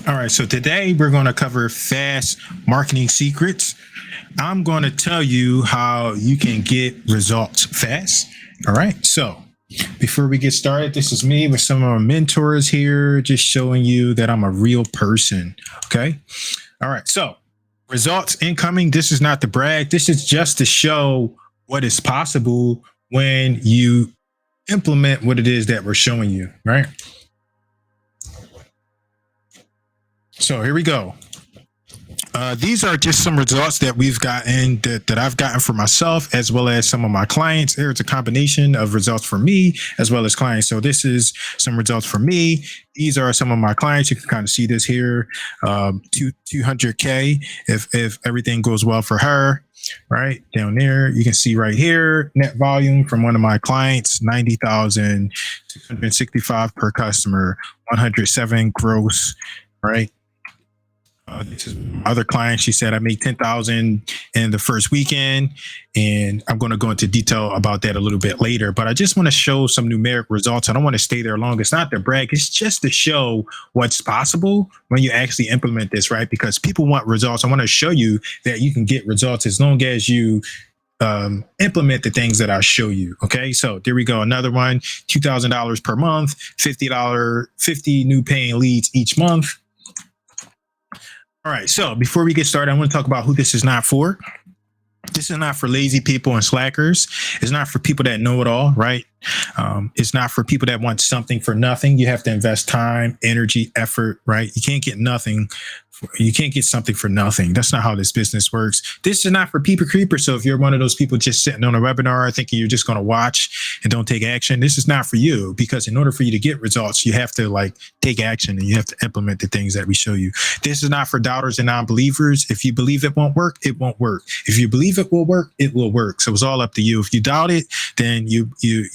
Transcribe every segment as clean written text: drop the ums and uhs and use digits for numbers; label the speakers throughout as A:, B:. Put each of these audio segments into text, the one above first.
A: All right, so today we're going to cover fast marketing secrets. I'm going to tell you how you can get results fast. All right, so before we get started, this is me with some of my mentors here, just showing you that I'm a real person. Okay. All right, so results incoming. This is not to brag. This is just to show what is possible when you implement what it is that we're showing you, right? So here we go. These are just some results that we've gotten that I've gotten for myself as well as some of my clients. There's a combination of results for me as well as clients. So this is some results for me. These are some of my clients. You can kind of see this here, 200K if everything goes well for her. Right down there, you can see right here, net volume from one of my clients, 90,665 per customer, 107 gross, right? This is other client. She said I made 10,000 in the first weekend, and I'm going to go into detail about that a little bit later. But I just want to show some numeric results. I don't want to stay there long. It's not to brag. It's just to show what's possible when you actually implement this, right? Because people want results. I want to show you that you can get results as long as you implement the things that I show you. Okay, so there we go. Another one, $2,000 per month, $50 new paying leads each month. All right, so before we get started, I want to talk about who this is not for. This is not for lazy people and slackers. It's not for people that know it all, right? It's not for people that want something for nothing. You have to invest time, energy, effort, right? You can't get nothing. You can't get something for nothing. That's not how this business works. This is not for people creepers. So if you're one of those people just sitting on a webinar thinking you're just going to watch and don't take action, this is not for you, because in order for you to get results, you have to take action and you have to implement the things that we show you. This is not for doubters and non-believers. If you believe it won't work, it won't work. If you believe it will work, it will work. So it's all up to you. If you doubt it, then you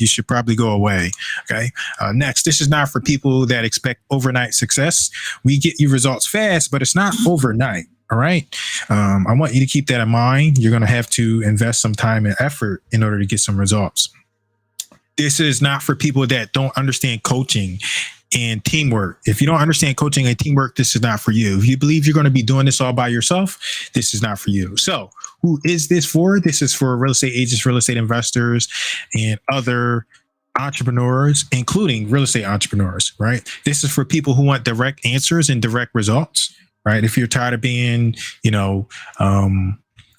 A: should probably go away. Okay. Next, this is not for people that expect overnight success. We get you results fast, but it's not overnight. All right. I want you to keep that in mind. You're going to have to invest some time and effort in order to get some results. This is not for people that don't understand coaching and teamwork. If you don't understand coaching and teamwork, this is not for you. If you believe you're going to be doing this all by yourself, this is not for you. So who is this for? This is for real estate agents, real estate investors, and other entrepreneurs, including real estate entrepreneurs, right? This is for people who want direct answers and direct results, right? If you're tired of being,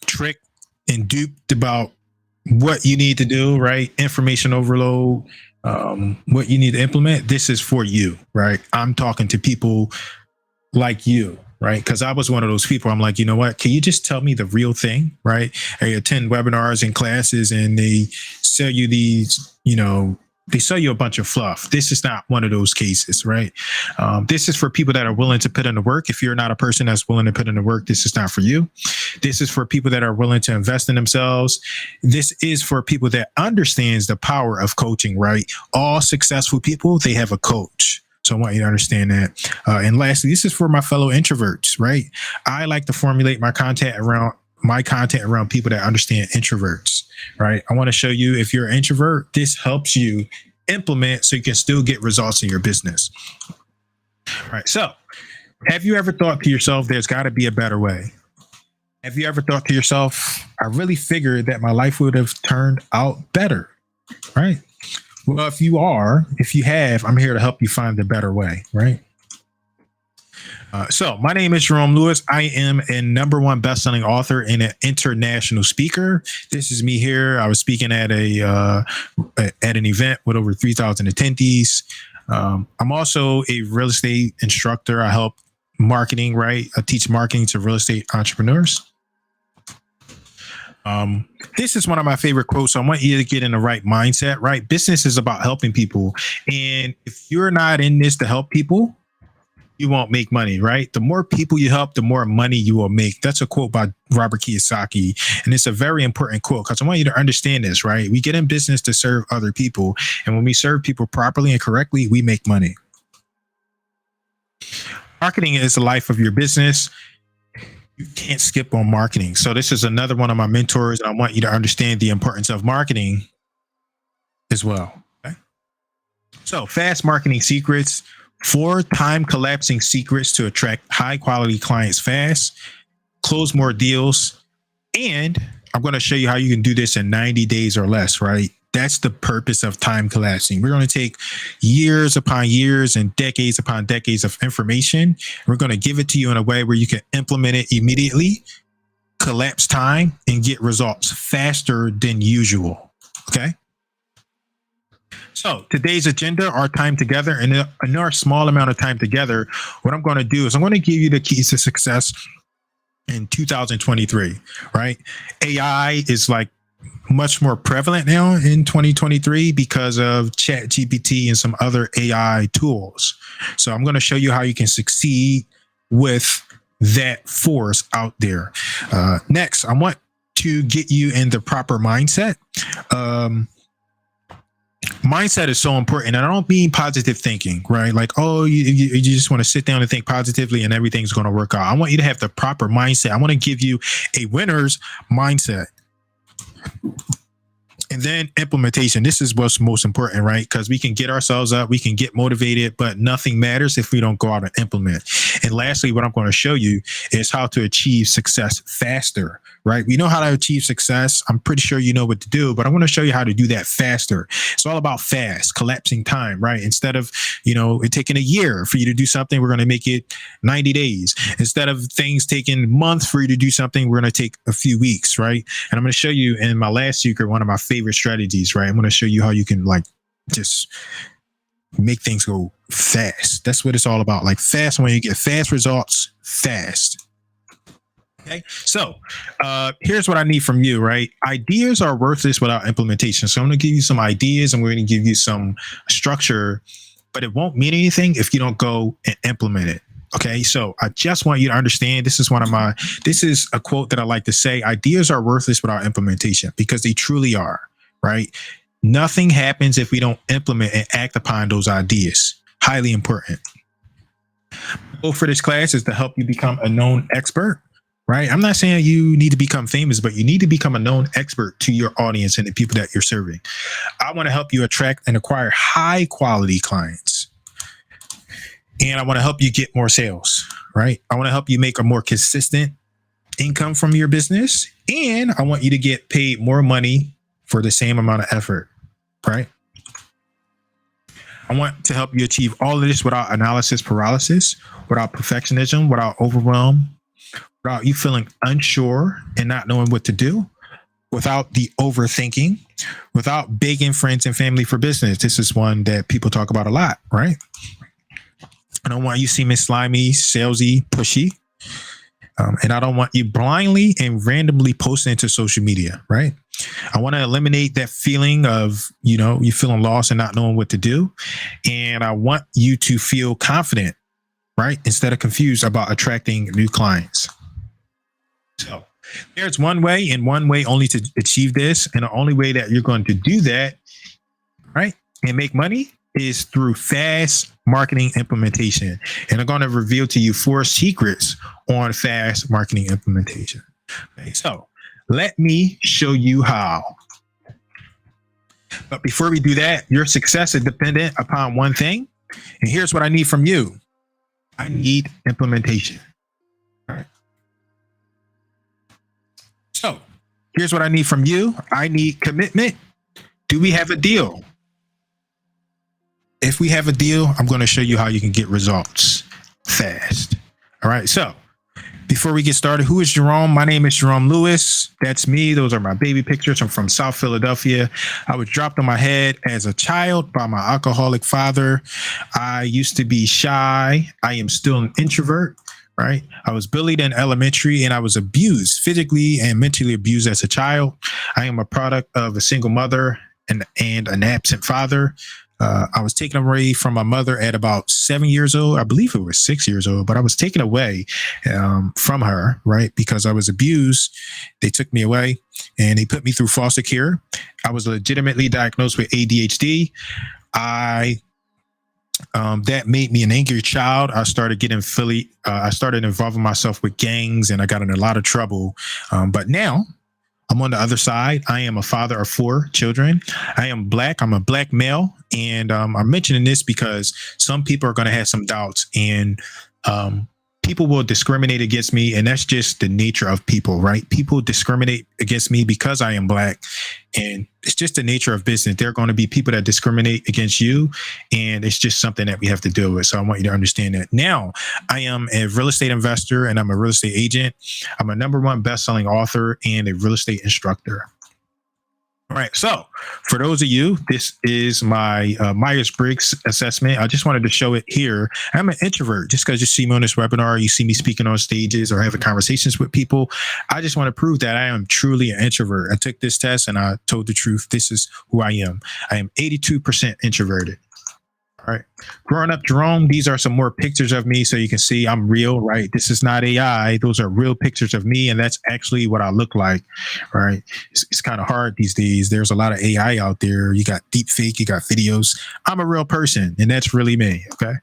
A: tricked and duped about what you need to do, right? Information overload, what you need to implement, this is for you, right? I'm talking to people like you, right? Because I was one of those people. I'm like, you know what? Can you just tell me the real thing, right? I attend webinars and classes and they sell you these, they sell you a bunch of fluff. This is not one of those cases, right? This is for people that are willing to put in the work. If you're not a person that's willing to put in the work, this is not for you. This is for people that are willing to invest in themselves. This is for people that understands the power of coaching, right? All successful people, they have a coach. So I want you to understand that. And lastly, this is for my fellow introverts, right? I like to formulate my content around people that understand introverts, right? I want to show you, if you're an introvert, this helps you implement so you can still get results in your business. All right. So have you ever thought to yourself, there's got to be a better way? Have you ever thought to yourself, I really figured that my life would have turned out better, right? Well, if you have, I'm here to help you find the better way, right? So my name is Jerome Lewis. I am a #1 best-selling author and an international speaker. This is me here. I was speaking at an event with over 3,000 attendees. I'm also a real estate instructor. I help marketing, right? I teach marketing to real estate entrepreneurs. This is one of my favorite quotes. I want you to get in the right mindset, right? Business is about helping people. And if you're not in this to help people, you won't make money, right? The more people you help, the more money you will make. That's a quote by Robert Kiyosaki. And it's a very important quote because I want you to understand this, right? We get in business to serve other people. And when we serve people properly and correctly, we make money. Marketing is the life of your business. You can't skip on marketing. So this is another one of my mentors. And I want you to understand the importance of marketing as well. Okay? So fast marketing secrets 4 time collapsing secrets to attract high quality clients fast, close more deals, and I'm going to show you how you can do this in 90 days or less, right? That's the purpose of time collapsing. We're going to take years upon years and decades upon decades of information. We're going to give it to you in a way where you can implement it immediately, collapse time, and get results faster than usual. Okay. So today's agenda, our time together, and in our small amount of time together, what I'm going to do is I'm going to give you the keys to success in 2023, right? AI is like much more prevalent now in 2023 because of Chat GPT and some other AI tools. So I'm going to show you how you can succeed with that force out there. Next, I want to get you in the proper mindset. Mindset is so important. And I don't mean positive thinking, right? Like, oh, you just want to sit down and think positively and everything's going to work out. I want you to have the proper mindset. I want to give you a winner's mindset. And then implementation. This is what's most important, right? Because we can get ourselves up, we can get motivated, but nothing matters if we don't go out and implement. And lastly, what I'm going to show you is how to achieve success faster, right? We know how to achieve success. I'm pretty sure you know what to do, but I want to show you how to do that faster. It's all about fast, collapsing time, right? Instead of, it taking a year for you to do something, we're going to make it 90 days. Instead of things taking months for you to do something, we're going to take a few weeks, right? And I'm going to show you in my last secret, one of my favorite strategies, right? I'm going to show you how you can just make things go fast. That's what it's all about. Like fast, when you get fast results, fast. Okay. So here's what I need from you, right? Ideas are worthless without implementation. So I'm going to give you some ideas and we're going to give you some structure, but it won't mean anything if you don't go and implement it. Okay. So I just want you to understand, this is a quote that I like to say: ideas are worthless without implementation, because they truly are, right? Nothing happens if we don't implement and act upon those ideas. Highly important. The goal for this class is to help you become a known expert, right? I'm not saying you need to become famous, but you need to become a known expert to your audience and the people that you're serving. I want to help you attract and acquire high quality clients. And I want to help you get more sales, right? I want to help you make a more consistent income from your business. And I want you to get paid more money for the same amount of effort, right? I want to help you achieve all of this without analysis paralysis, without perfectionism, without overwhelm, without you feeling unsure and not knowing what to do, without the overthinking, without begging friends and family for business. This is one that people talk about a lot, right? I don't want you seeming slimy, salesy, pushy. And I don't want you blindly and randomly posting to social media, right? I want to eliminate that feeling of, you feeling lost and not knowing what to do. And I want you to feel confident, right? Instead of confused about attracting new clients. So there's one way and one way only to achieve this. And the only way that you're going to do that, right, and make money is through fast marketing implementation. And I'm going to reveal to you 4 secrets on fast marketing implementation. Okay, so let me show you how. But before we do that, your success is dependent upon one thing. And here's what I need from you. I need implementation. All right. So here's what I need from you. I need commitment. Do we have a deal? If we have a deal, I'm going to show you how you can get results fast. All right. So before we get started, who is Jerome? My name is Jerome Lewis. That's me. Those are my baby pictures. I'm from South Philadelphia. I was dropped on my head as a child by my alcoholic father. I used to be shy. I am still an introvert, right? I was bullied in elementary and I was abused, physically and mentally abused as a child. I am a product of a single mother and an absent father. I was taken away from my mother at about 7 years old. I believe it was 6 years old, but I was taken away from her, right? Because I was abused. They took me away and they put me through foster care. I was legitimately diagnosed with ADHD. That made me an angry child. I started involving myself with gangs and I got in a lot of trouble. But now I'm on the other side. I am a father of 4 children. I am black. I'm a black male. And I'm mentioning this because some people are going to have some doubts, and people will discriminate against me. And that's just the nature of people, right? People discriminate against me because I am black. And it's just the nature of business. There are going to be people that discriminate against you. And it's just something that we have to deal with. So I want you to understand that. Now, I am a real estate investor and I'm a real estate agent. I'm a #1 best-selling author and a real estate instructor. All right. So for those of you, this is my Myers-Briggs assessment. I just wanted to show it here. I'm an introvert. Just because you see me on this webinar, you see me speaking on stages or having conversations with people, I just want to prove that I am truly an introvert. I took this test and I told the truth. This is who I am. I am 82% introverted. All right. Growing up, Jerome, these are some more pictures of me so you can see I'm real, right? This is not AI. Those are real pictures of me, and that's actually what I look like, right? It's kind of hard these days. There's a lot of AI out there. You got deep fake, you got videos. I'm a real person, and that's really me, okay?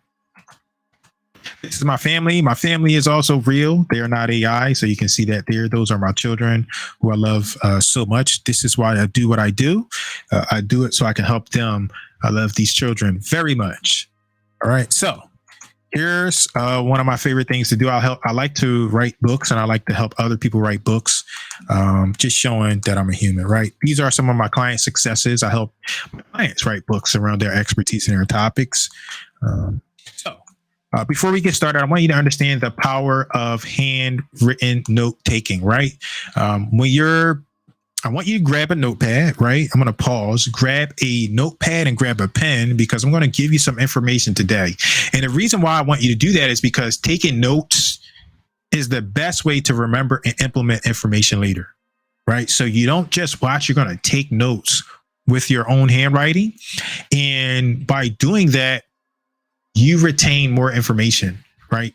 A: This is my family. My family is also real. They are not AI, so you can see that there. Those are my children who I love so much. This is why I do what I do. I do it so I can help them. I love these children very much. All right, so here's one of my favorite things to do. I like to write books, and I like to help other people write books, just showing that I'm a human, right? These are some of my client successes. I help my clients write books around their expertise and their topics. Before we get started, I want you to understand the power of handwritten note taking, right? I want you to grab a notepad, right? I'm going to pause, grab a notepad and grab a pen because I'm going to give you some information today. And the reason why I want you to do that is because taking notes is the best way to remember and implement information later, right? So you don't just watch, you're going to take notes with your own handwriting. And by doing that, you retain more information, right?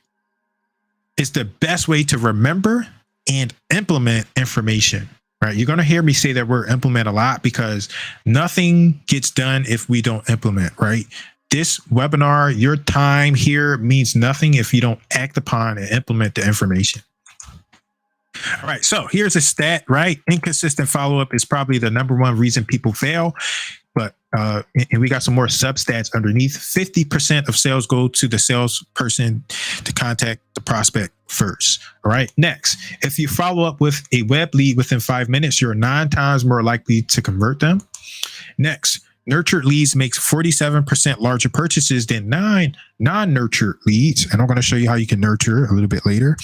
A: It's the best way to remember and implement information, right? You're going to hear me say that word implement a lot because nothing gets done if we don't implement, right? This webinar, your time here means nothing if you don't act upon and implement the information. All right, so here's a stat, right? Inconsistent follow-up is probably the #1 reason people fail. But and we got some more substats underneath. 50% of sales go to the salesperson to contact the prospect first. All right. Next, if you follow up with a web lead within 5 minutes, you're 9 times more likely to convert them. Next, nurtured leads makes 47% larger purchases than 9 non-nurtured leads. And I'm going to show you how you can nurture a little bit later.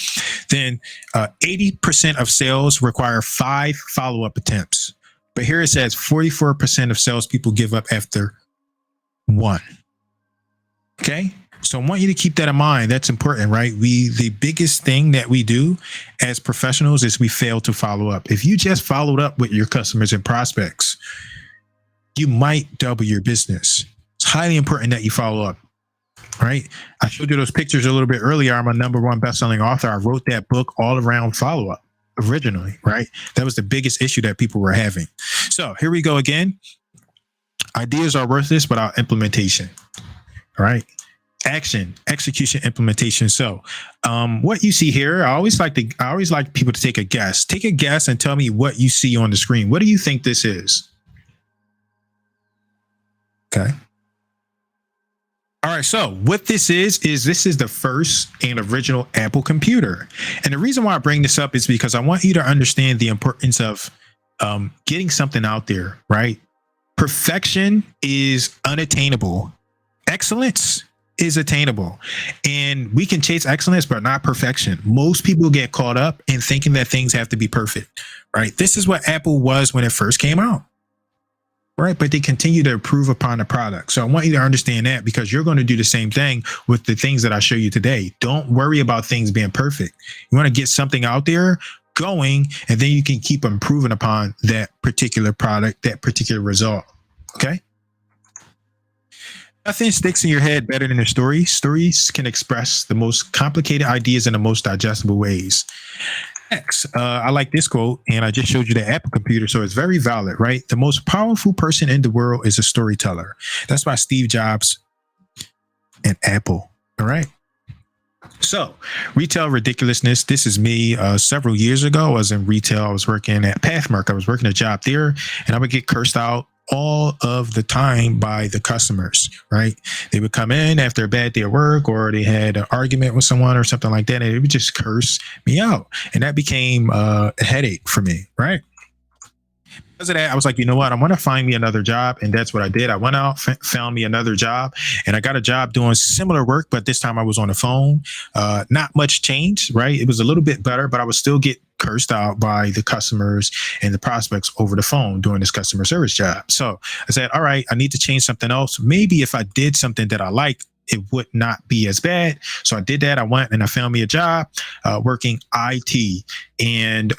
A: Then 80% of sales require 5 follow-up attempts. But here it says 44% of salespeople give up after 1. Okay. So I want you to keep that in mind. That's important, right? The biggest thing that we do as professionals is we fail to follow up. If you just followed up with your customers and prospects, you might double your business. It's highly important that you follow up, right? I showed you those pictures a little bit earlier. I'm a #1 best-selling author. I wrote that book all around follow-up. Originally, right? That was the biggest issue that people were having. So here we go again. Ideas are worthless without implementation. All right. Action, execution, implementation. So what you see here, I always like people to take a guess. Take a guess and tell me what you see on the screen. What do you think this is? Okay. All right, so what this is this is the first and original Apple computer. And the reason why I bring this up is because I want you to understand the importance of getting something out there, right? Perfection is unattainable. Excellence is attainable. And we can chase excellence, but not perfection. Most people get caught up in thinking that things have to be perfect, right? This is what Apple was when it first came out. Right. But they continue to improve upon the product. So I want you to understand that because you're going to do the same thing with the things that I show you today. Don't worry about things being perfect. You want to get something out there going, and then you can keep improving upon that particular product, that particular result. OK. Nothing sticks in your head better than a story. Stories can express the most complicated ideas in the most digestible ways. I like this quote, and I just showed you the Apple computer, so it's very valid, right? The most powerful person in the world is a storyteller. That's by Steve Jobs and Apple. All right. So So, retail ridiculousness. This is me. Several years ago, I was in retail. I was working at Pathmark. I was working a job there, and I would get cursed out all of the time by the customers, right? They would come in after a bad day of work, or they had an argument with someone or something like that, and they would just curse me out. And that became a headache for me, right? Because of that, I was like, you know what? I want to find me another job. And that's what I did. I went out, found me another job, and I got a job doing similar work, but this time I was on the phone. Not much change, right? It was a little bit better, but I would still get cursed out by the customers and the prospects over the phone doing this customer service job. So I said, all right, I need to change something else. Maybe if I did something that I liked, it would not be as bad. So I did that. I went and I found me a job working IT. And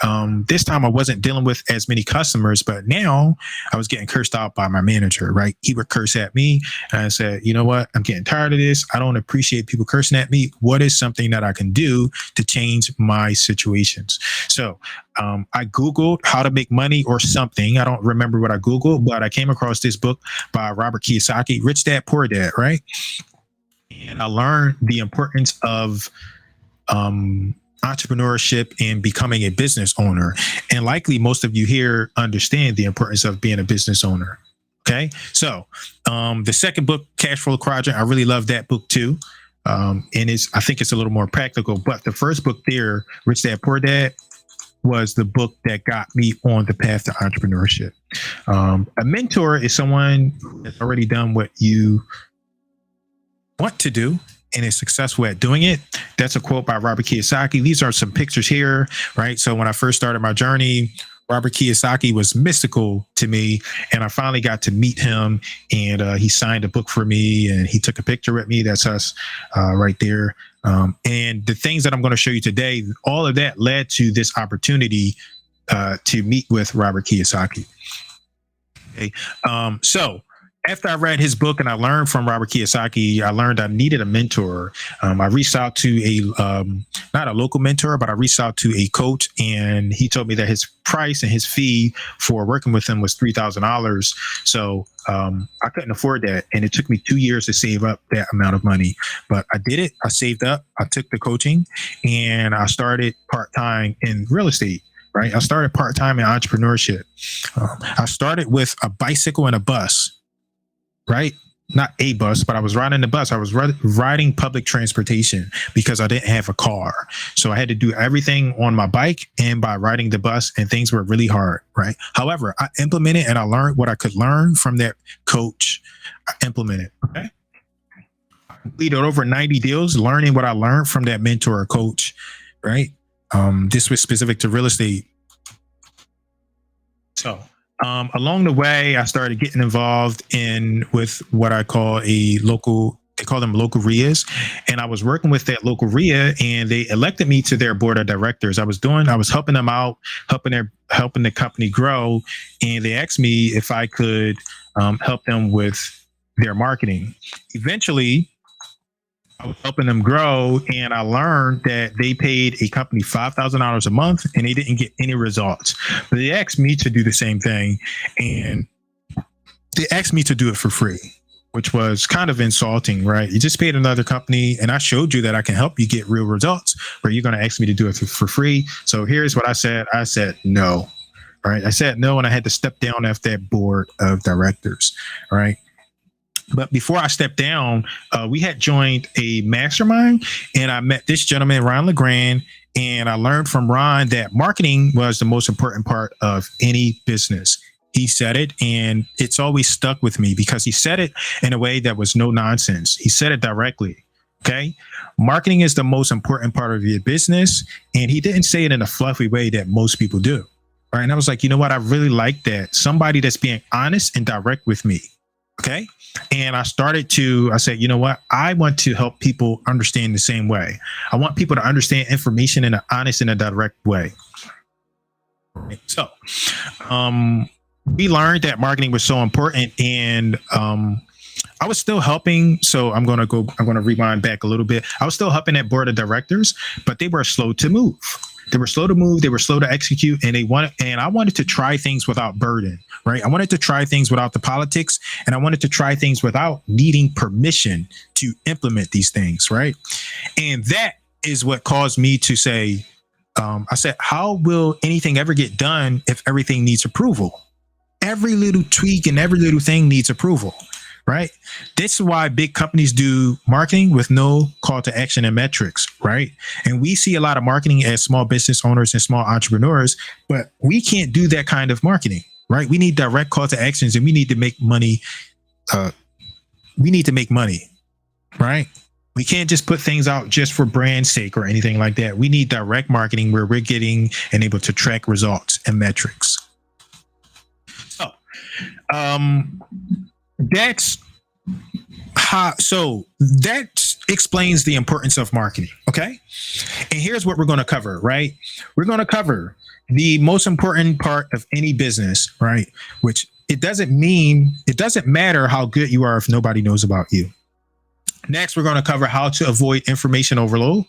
A: this time I wasn't dealing with as many customers, but now I was getting cursed out by my manager, right? He would curse at me. And I said, you know what? I'm getting tired of this. I don't appreciate people cursing at me. What is something that I can do to change my situations? So I Googled how to make money or something. I don't remember what I Googled, but I came across this book by Robert Kiyosaki, Rich Dad, Poor Dad, right? And I learned the importance of entrepreneurship and becoming a business owner. And likely most of you here understand the importance of being a business owner. Okay. So the second book, Cash Flow Quadrant, I really love that book too. And I think it's a little more practical, but the first book there, Rich Dad, Poor Dad, was the book that got me on the path to entrepreneurship. A mentor is someone that's already done what you want to do and is successful at doing it. That's a quote by Robert Kiyosaki. These are some pictures here, right? So when I first started my journey, Robert Kiyosaki was mystical to me, and I finally got to meet him, and he signed a book for me, and he took a picture with me. That's us right there. And the things that I'm going to show you today, all of that led to this opportunity to meet with Robert Kiyosaki. Okay. So after I read his book and I learned from Robert Kiyosaki, I learned I needed a mentor. I reached out to not a local mentor, but I reached out to a coach, and he told me that his price and his fee for working with him was $3,000. So I couldn't afford that. And it took me 2 years to save up that amount of money, but I did it. I saved up, I took the coaching, and I started part-time in real estate. Right. I started part-time in entrepreneurship. I started with a bicycle and a bus. Right? Not a bus, but I was riding the bus. I was riding public transportation because I didn't have a car. So I had to do everything on my bike and by riding the bus, and things were really hard. Right. However, I implemented and I learned what I could learn from that coach. I implemented. Okay. I completed over 90 deals, learning what I learned from that mentor or coach. Right. This was specific to real estate. So along the way, I started getting involved with what I call they call them local RIAs. And I was working with that local RIA, and they elected me to their board of directors. I was helping them out, helping the company grow. And they asked me if I could help them with their marketing. Eventually, I was helping them grow, and I learned that they paid a company $5,000 a month, and they didn't get any results. But they asked me to do the same thing, and they asked me to do it for free, which was kind of insulting, right? You just paid another company, and I showed you that I can help you get real results, but you're going to ask me to do it for free. So here's what I said. I said no, right? I said no, and I had to step down off that board of directors, right? But before I stepped down, we had joined a mastermind, and I met this gentleman, Ron LeGrand, and I learned from Ron that marketing was the most important part of any business. He said it, and it's always stuck with me because he said it in a way that was no nonsense. He said it directly. Okay. Marketing is the most important part of your business. And he didn't say it in a fluffy way that most people do. Right. And I was like, you know what? I really like that. Somebody that's being honest and direct with me. Okay. And I said, you know what? I want to help people understand the same way. I want people to understand information in an honest and a direct way. So, we learned that marketing was so important, and I was still helping. So I'm going to rewind back a little bit. I was still helping that board of directors, but they were slow to move. They were slow to execute, and I wanted to try things without burden, right? I wanted to try things without the politics, and I wanted to try things without needing permission to implement these things, right? And that is what caused me to say, I said, how will anything ever get done if everything needs approval? Every little tweak and every little thing needs approval, right? This is why big companies do marketing with no call to action and metrics, right? And we see a lot of marketing as small business owners and small entrepreneurs, but we can't do that kind of marketing, right? We need direct call to actions, and we need to make money. We need to make money, right? We can't just put things out just for brand sake or anything like that. We need direct marketing where we're getting and able to track results and metrics. So, that's how. So that explains the importance of marketing. Okay, and here's what we're going to cover. Right, we're going to cover the most important part of any business. Right, which it doesn't matter how good you are if nobody knows about you. Next, we're going to cover how to avoid information overload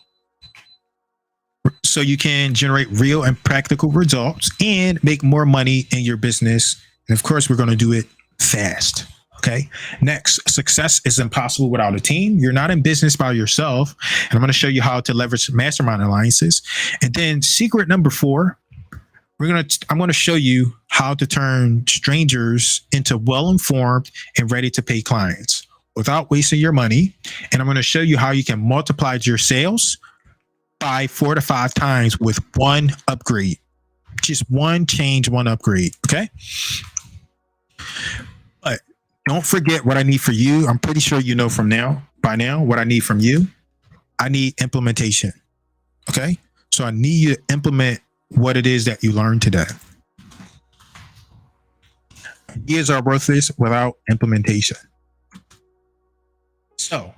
A: so you can generate real and practical results and make more money in your business. And of course, we're going to do it fast. Okay. Next, success is impossible without a team. You're not in business by yourself. And I'm going to show you how to leverage mastermind alliances. And then secret number 4, I'm going to show you how to turn strangers into well-informed and ready to pay clients without wasting your money. And I'm going to show you how you can multiply your sales by 4 to 5 times with one upgrade. Just one change, one upgrade. Okay. But don't forget what I need for you. I'm pretty sure you know by now what I need from you. I need implementation. Okay. So I need you to implement what it is that you learned today. Ideas are worthless without implementation. So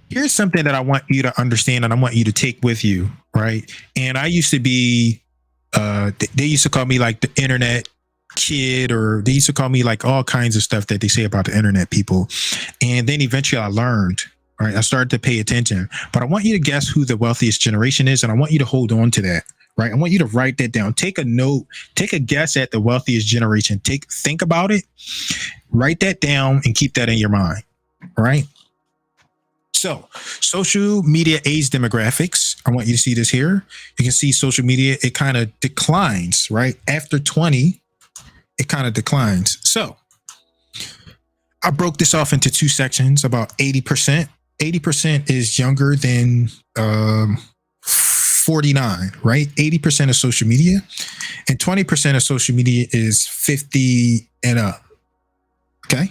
A: here's something that I want you to understand and I want you to take with you, right? And I used to be, they used to call me like the internet kid, or they used to call me like all kinds of stuff that they say about the internet people. And then eventually I learned, right? I started to pay attention, but I want you to guess who the wealthiest generation is. And I want you to hold on to that, right? I want you to write that down. Take a note, take a guess at the wealthiest generation. Think about it, write that down and keep that in your mind, right? So social media age demographics. I want you to see this here. You can see social media, it kind of declines, right? After 20, it kind of declines. So I broke this off into 2 sections, about 80%. 80% is younger than 49, right? 80% of social media, and 20% of social media is 50 and up. Okay.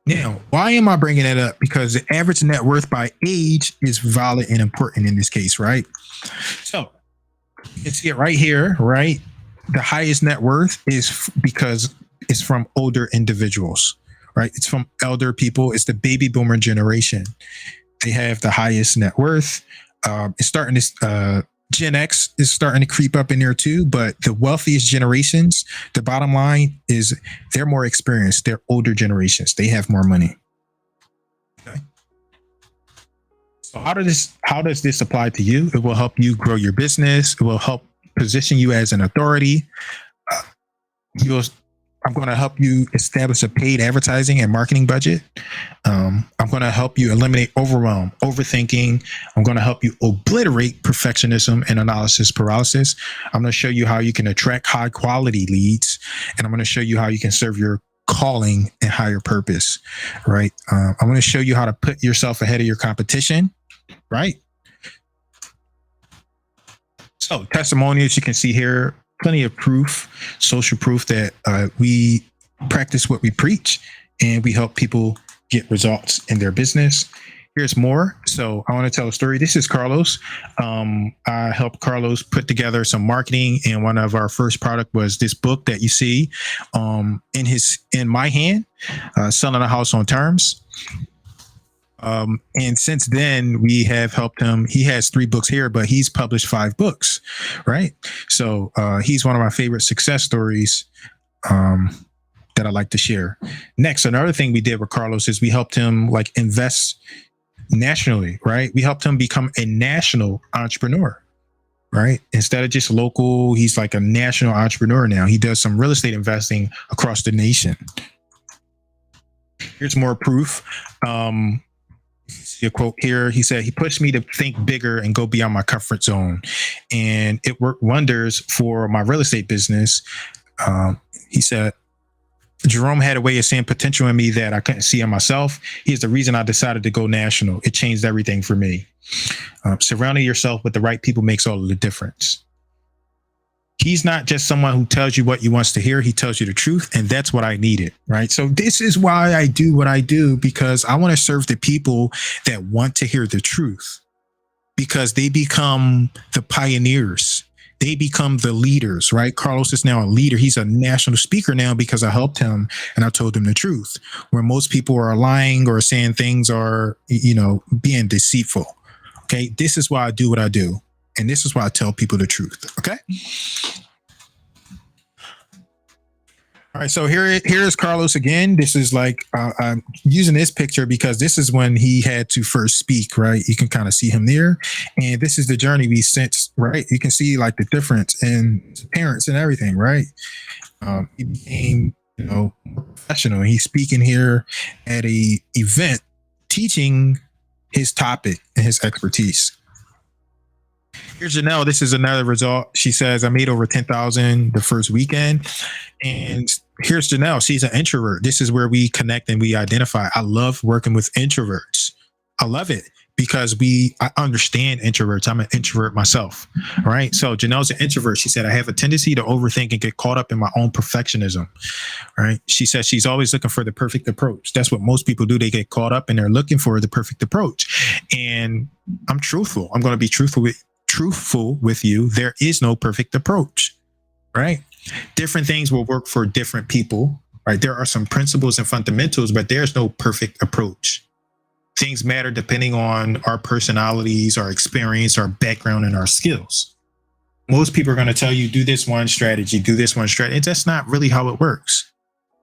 A: Now, why am I bringing that up? Because the average net worth by age is valid and important in this case, right? So you can see it right here, right? The highest net worth is because it's from older individuals, right? It's from elder people. It's the baby boomer generation. They have the highest net worth. It's starting to, Gen X is starting to creep up in there too, but the wealthiest generations, the bottom line is they're more experienced. They're older generations. They have more money. Okay. So how does this apply to you? It will help you grow your business. It will help position you as an authority. I'm going to help you establish a paid advertising and marketing budget. I'm going to help you eliminate overwhelm, overthinking. I'm going to help you obliterate perfectionism and analysis paralysis. I'm going to show you how you can attract high quality leads. And I'm going to show you how you can serve your calling and higher purpose, right? I'm going to show you how to put yourself ahead of your competition, right? So testimonials, you can see here, plenty of proof, social proof that we practice what we preach and we help people get results in their business. Here's more. So I want to tell a story. This is Carlos. I helped Carlos put together some marketing, and one of our first product was this book that you see in my hand, Selling a House on Terms. And since then we have helped him. He has 3 books here, but he's published 5 books, right? So he's one of my favorite success stories that I like to share. Next, another thing we did with Carlos is we helped him like invest nationally, right? We helped him become a national entrepreneur, right? Instead of just local, he's like a national entrepreneur now. He does some real estate investing across the nation. Here's more proof. See a quote here. He said, he pushed me to think bigger and go beyond my comfort zone. And it worked wonders for my real estate business. He said, Jerome had a way of seeing potential in me that I couldn't see in myself. He's the reason I decided to go national. It changed everything for me. Surrounding yourself with the right people makes all of the difference. He's not just someone who tells you what you wants to hear. He tells you the truth. And that's what I needed. Right. So this is why I do what I do, because I want to serve the people that want to hear the truth, because they become the pioneers. They become the leaders, right? Carlos is now a leader. He's a national speaker now because I helped him and I told him the truth, where most people are lying or saying things are, being deceitful. Okay. This is why I do what I do. And this is why I tell people the truth. Okay. All right. So here's Carlos again. This is like, I'm using this picture because this is when he had to first speak, right? You can kind of see him there. And this is the journey we since, right? You can see like the difference in his appearance and everything, right? He became, more professional. He's speaking here at a event, teaching his topic and his expertise. Here's Janelle. This is another result. She says, I made over 10,000 the first weekend. And here's Janelle. She's an introvert. This is where we connect and we identify. I love working with introverts. I love it because I understand introverts. I'm an introvert myself. All right. So Janelle's an introvert. She said, I have a tendency to overthink and get caught up in my own perfectionism. Right. She says she's always looking for the perfect approach. That's what most people do. They get caught up and they're looking for the perfect approach. And I'm truthful. I'm going to be truthful with you. There is no perfect approach, right? Different things will work for different people, right? There are some principles and fundamentals, but there's no perfect approach. Things matter depending on our personalities, our experience, our background, and our skills. Most people are going to tell you, do this one strategy. That's not really how it works,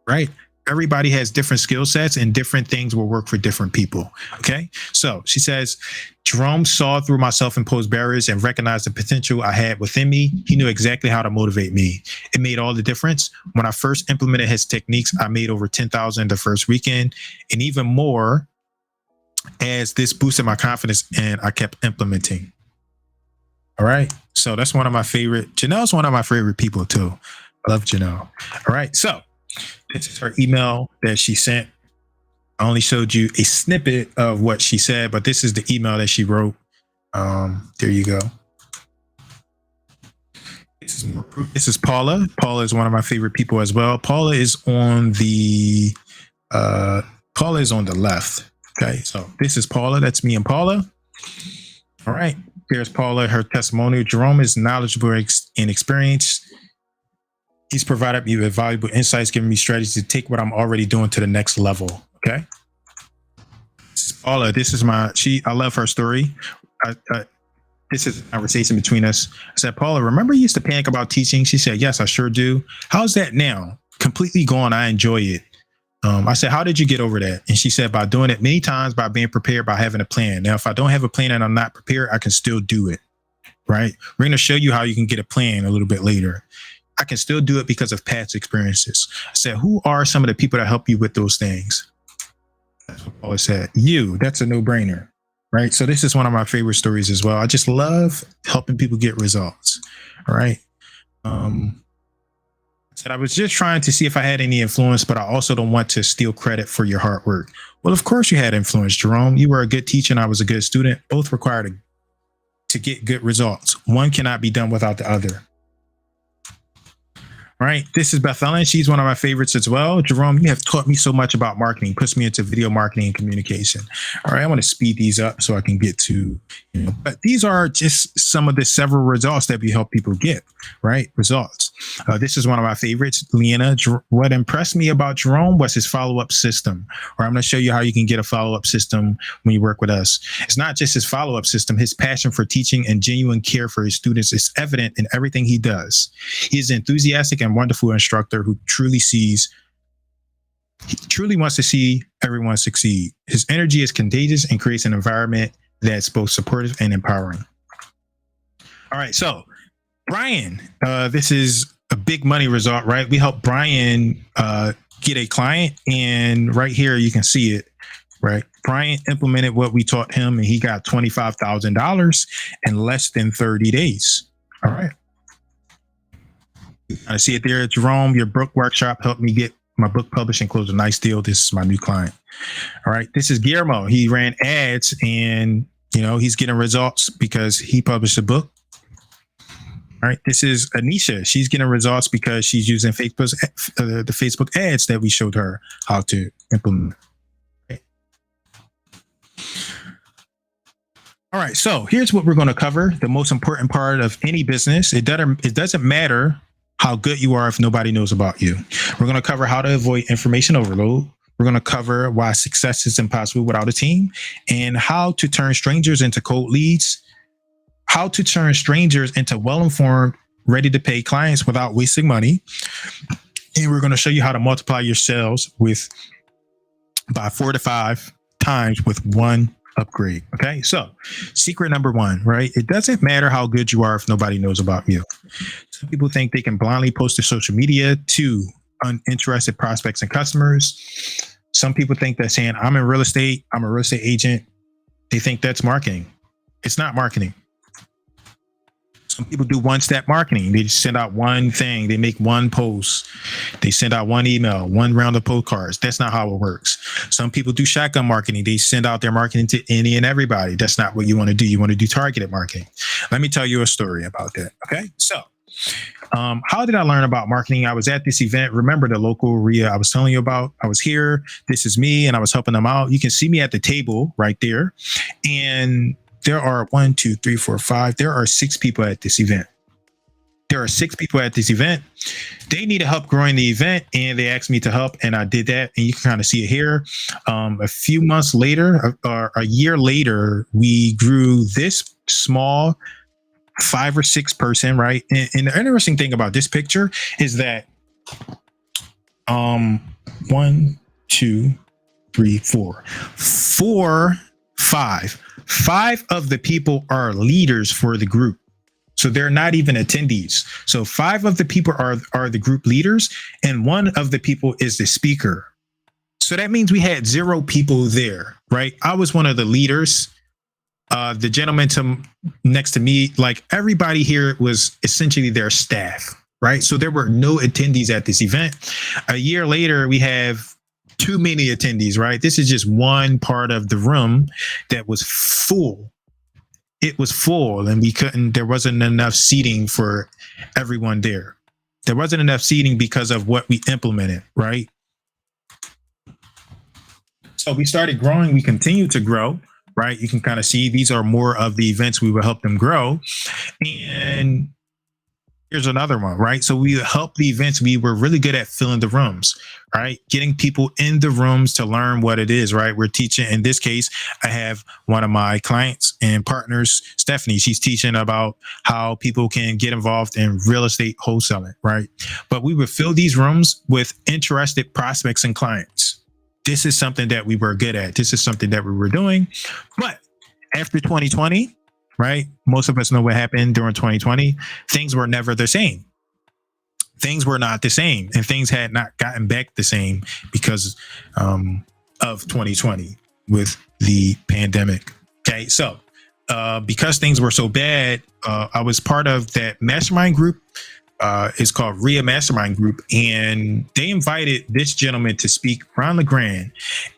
A: right? Everybody has different skill sets and different things will work for different people. Okay. So she says, Jerome saw through my self-imposed barriers and recognized the potential I had within me. He knew exactly how to motivate me. It made all the difference. When I first implemented his techniques, I made over 10,000 the first weekend and even more as this boosted my confidence and I kept implementing. All right. So that's one of my favorite. Janelle's one of my favorite people too. I love Janelle. All right. So this is her email that she sent. I only showed you a snippet of what she said, but this is the email that she wrote. There you go. This is Paula. Paula is one of my favorite people as well. Paula is on the left. Okay, so this is Paula. That's me and Paula. All right. Here's Paula, her testimonial. Jerome is knowledgeable and experienced. He's provided me with valuable insights, giving me strategies to take what I'm already doing to the next level. Okay. This is Paula. This is I love her story. This is a conversation between us. I said, Paula, remember you used to panic about teaching? She said, yes, I sure do. How's that now? Completely gone. I enjoy it. I said, how did you get over that? And she said, by doing it many times, by being prepared, by having a plan. Now, if I don't have a plan and I'm not prepared, I can still do it. Right. We're going to show you how you can get a plan a little bit later. I can still do it because of past experiences. I said, who are some of the people that help you with those things? That's what Paula said. You, that's a no-brainer, right? So this is one of my favorite stories as well. I just love helping people get results. All right. I said, I was just trying to see if I had any influence, but I also don't want to steal credit for your hard work. Well, of course you had influence, Jerome. You were a good teacher and I was a good student. Both required to get good results. One cannot be done without the other. Right. This is Beth Ellen. She's one of my favorites as well. Jerome, you have taught me so much about marketing, puts me into video marketing and communication. All right. I want to speed these up so I can get to, but these are just some of the several results that we help people get, right? Results. This is one of my favorites. Leanna, what impressed me about Jerome was his follow-up system. Or I'm going to show you how you can get a follow-up system when you work with us. It's not just his follow-up system. His passion for teaching and genuine care for his students is evident in everything he does. He is enthusiastic and wonderful instructor who truly wants to see everyone succeed. His energy is contagious and creates an environment that's both supportive and empowering. All right. So Brian, this is a big money result, right? We helped Brian get a client, and right here you can see it, right? Brian implemented what we taught him, and he got $25,000 in less than 30 days. All right. I see it there. Jerome, your book workshop helped me get my book published and close a nice deal. This is my new client. All right. This is Guillermo. He ran ads, and he's getting results because he published a book. All right. This is Anisha. She's getting results because she's using the Facebook ads that we showed her how to implement. Okay. All right. So here's what we're going to cover. The most important part of any business. It doesn't matter how good you are if nobody knows about you. We're going to cover how to avoid information overload. We're going to cover why success is impossible without a team, and how to turn strangers into cold leads, how to turn strangers into well-informed, ready-to-pay clients without wasting money. And we're going to show you how to multiply your sales by 4 to 5 times with one upgrade. Okay. So secret number 1, right? It doesn't matter how good you are if nobody knows about you. Some people think they can blindly post to social media to uninterested prospects and customers. Some people think that saying, I'm in real estate, I'm a real estate agent, they think that's marketing. It's not marketing. Some people do one-step marketing. They just send out one thing. They make one post. They send out one email, one round of postcards. That's not how it works. Some people do shotgun marketing. They send out their marketing to any and everybody. That's not what you want to do. You want to do targeted marketing. Let me tell you a story about that. Okay. So how did I learn about marketing? I was at this event. Remember the local RIA I was telling you about? I was here. This is me, and I was helping them out. You can see me at the table right there. And there are 1, 2, 3, 4, 5. There are 6 people at this event. They needed help growing the event, and they asked me to help, and I did that. And you can kind of see it here. A few months later, or a year later, we grew this small 5 or 6 person, right? And the interesting thing about this picture is that 1, 2, 3, 4, 5. 5 of the people are leaders for the group. So they're not even attendees. So 5 of the people are the group leaders, and 1 of the people is the speaker. So that means we had 0 people there, right? I was one of the leaders. The gentleman next to me, like everybody here was essentially their staff, right? So there were no attendees at this event. A year later, we have too many attendees, right? This is just one part of the room that was full. It was full, and there wasn't enough seating for everyone there. There wasn't enough seating because of what we implemented, right? So we started growing. We continued to grow, right? You can kind of see these are more of the events we will help them grow. And here's another one, right? So we help the events. We were really good at filling the rooms, right? Getting people in the rooms to learn what it is, right? We're teaching. In this case, I have one of my clients and partners, Stephanie. She's teaching about how people can get involved in real estate wholesaling, right? But we would fill these rooms with interested prospects and clients. This is something that we were good at. This is something that we were doing. But after 2020, right? Most of us know what happened during 2020. Things were never the same. Things were not the same, and things had not gotten back the same because of 2020 with the pandemic. Okay, so because things were so bad, I was part of that mastermind group. It's called RIA Mastermind Group, and they invited this gentleman to speak, Ron LeGrand.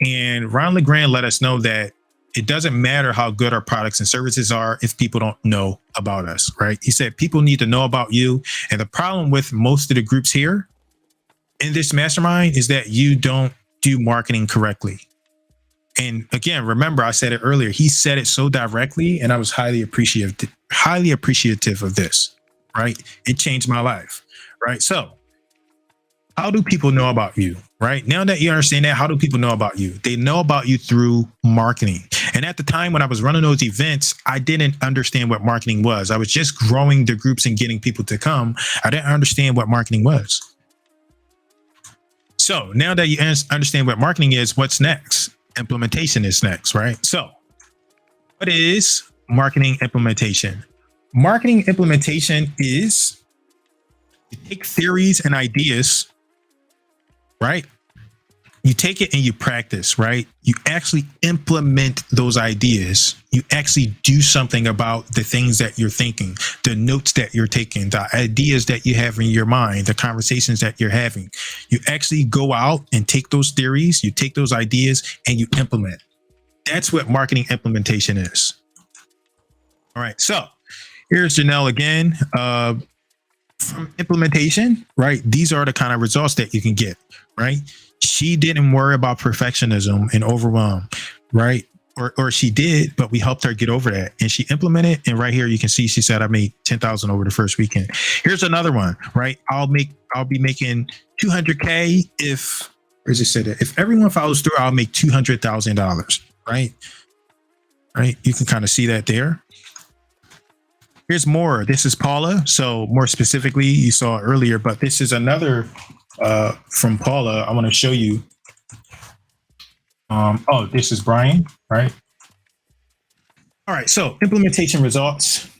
A: And Ron LeGrand let us know that it doesn't matter how good our products and services are if people don't know about us, right? He said people need to know about you. And the problem with most of the groups here in this mastermind is that you don't do marketing correctly. And again, remember, I said it earlier, he said it so directly, and I was highly appreciative of this, right? It changed my life, right? So how do people know about you, right? Now that you understand that, how do people know about you? They know about you through marketing. And at the time when I was running those events, I didn't understand what marketing was. I was just growing the groups and getting people to come. I didn't understand what marketing was. So now that you understand what marketing is, what's next? Implementation is next, right? So what is marketing implementation? Marketing implementation is you take theories and ideas, right? You take it and you practice, right? You actually implement those ideas. You actually do something about the things that you're thinking, the notes that you're taking, the ideas that you have in your mind, the conversations that you're having. You actually go out and take those theories, you take those ideas, and you implement. That's what marketing implementation is. All right. So here's Janelle again. From implementation, right? These are the kind of results that you can get, right? She didn't worry about perfectionism and overwhelm, right? Or she did, but we helped her get over that. And she implemented. And right here, you can see she said, I made 10,000 over the first weekend. Here's another one, right? I'll be making 200K if, where's it said that? If everyone follows through, I'll make $200,000, right? Right. You can kind of see that there. Here's more. This is Paula. So more specifically, you saw earlier, but this is another from Paula. I want to show you. Oh, this is Brian, right? All right. So implementation results.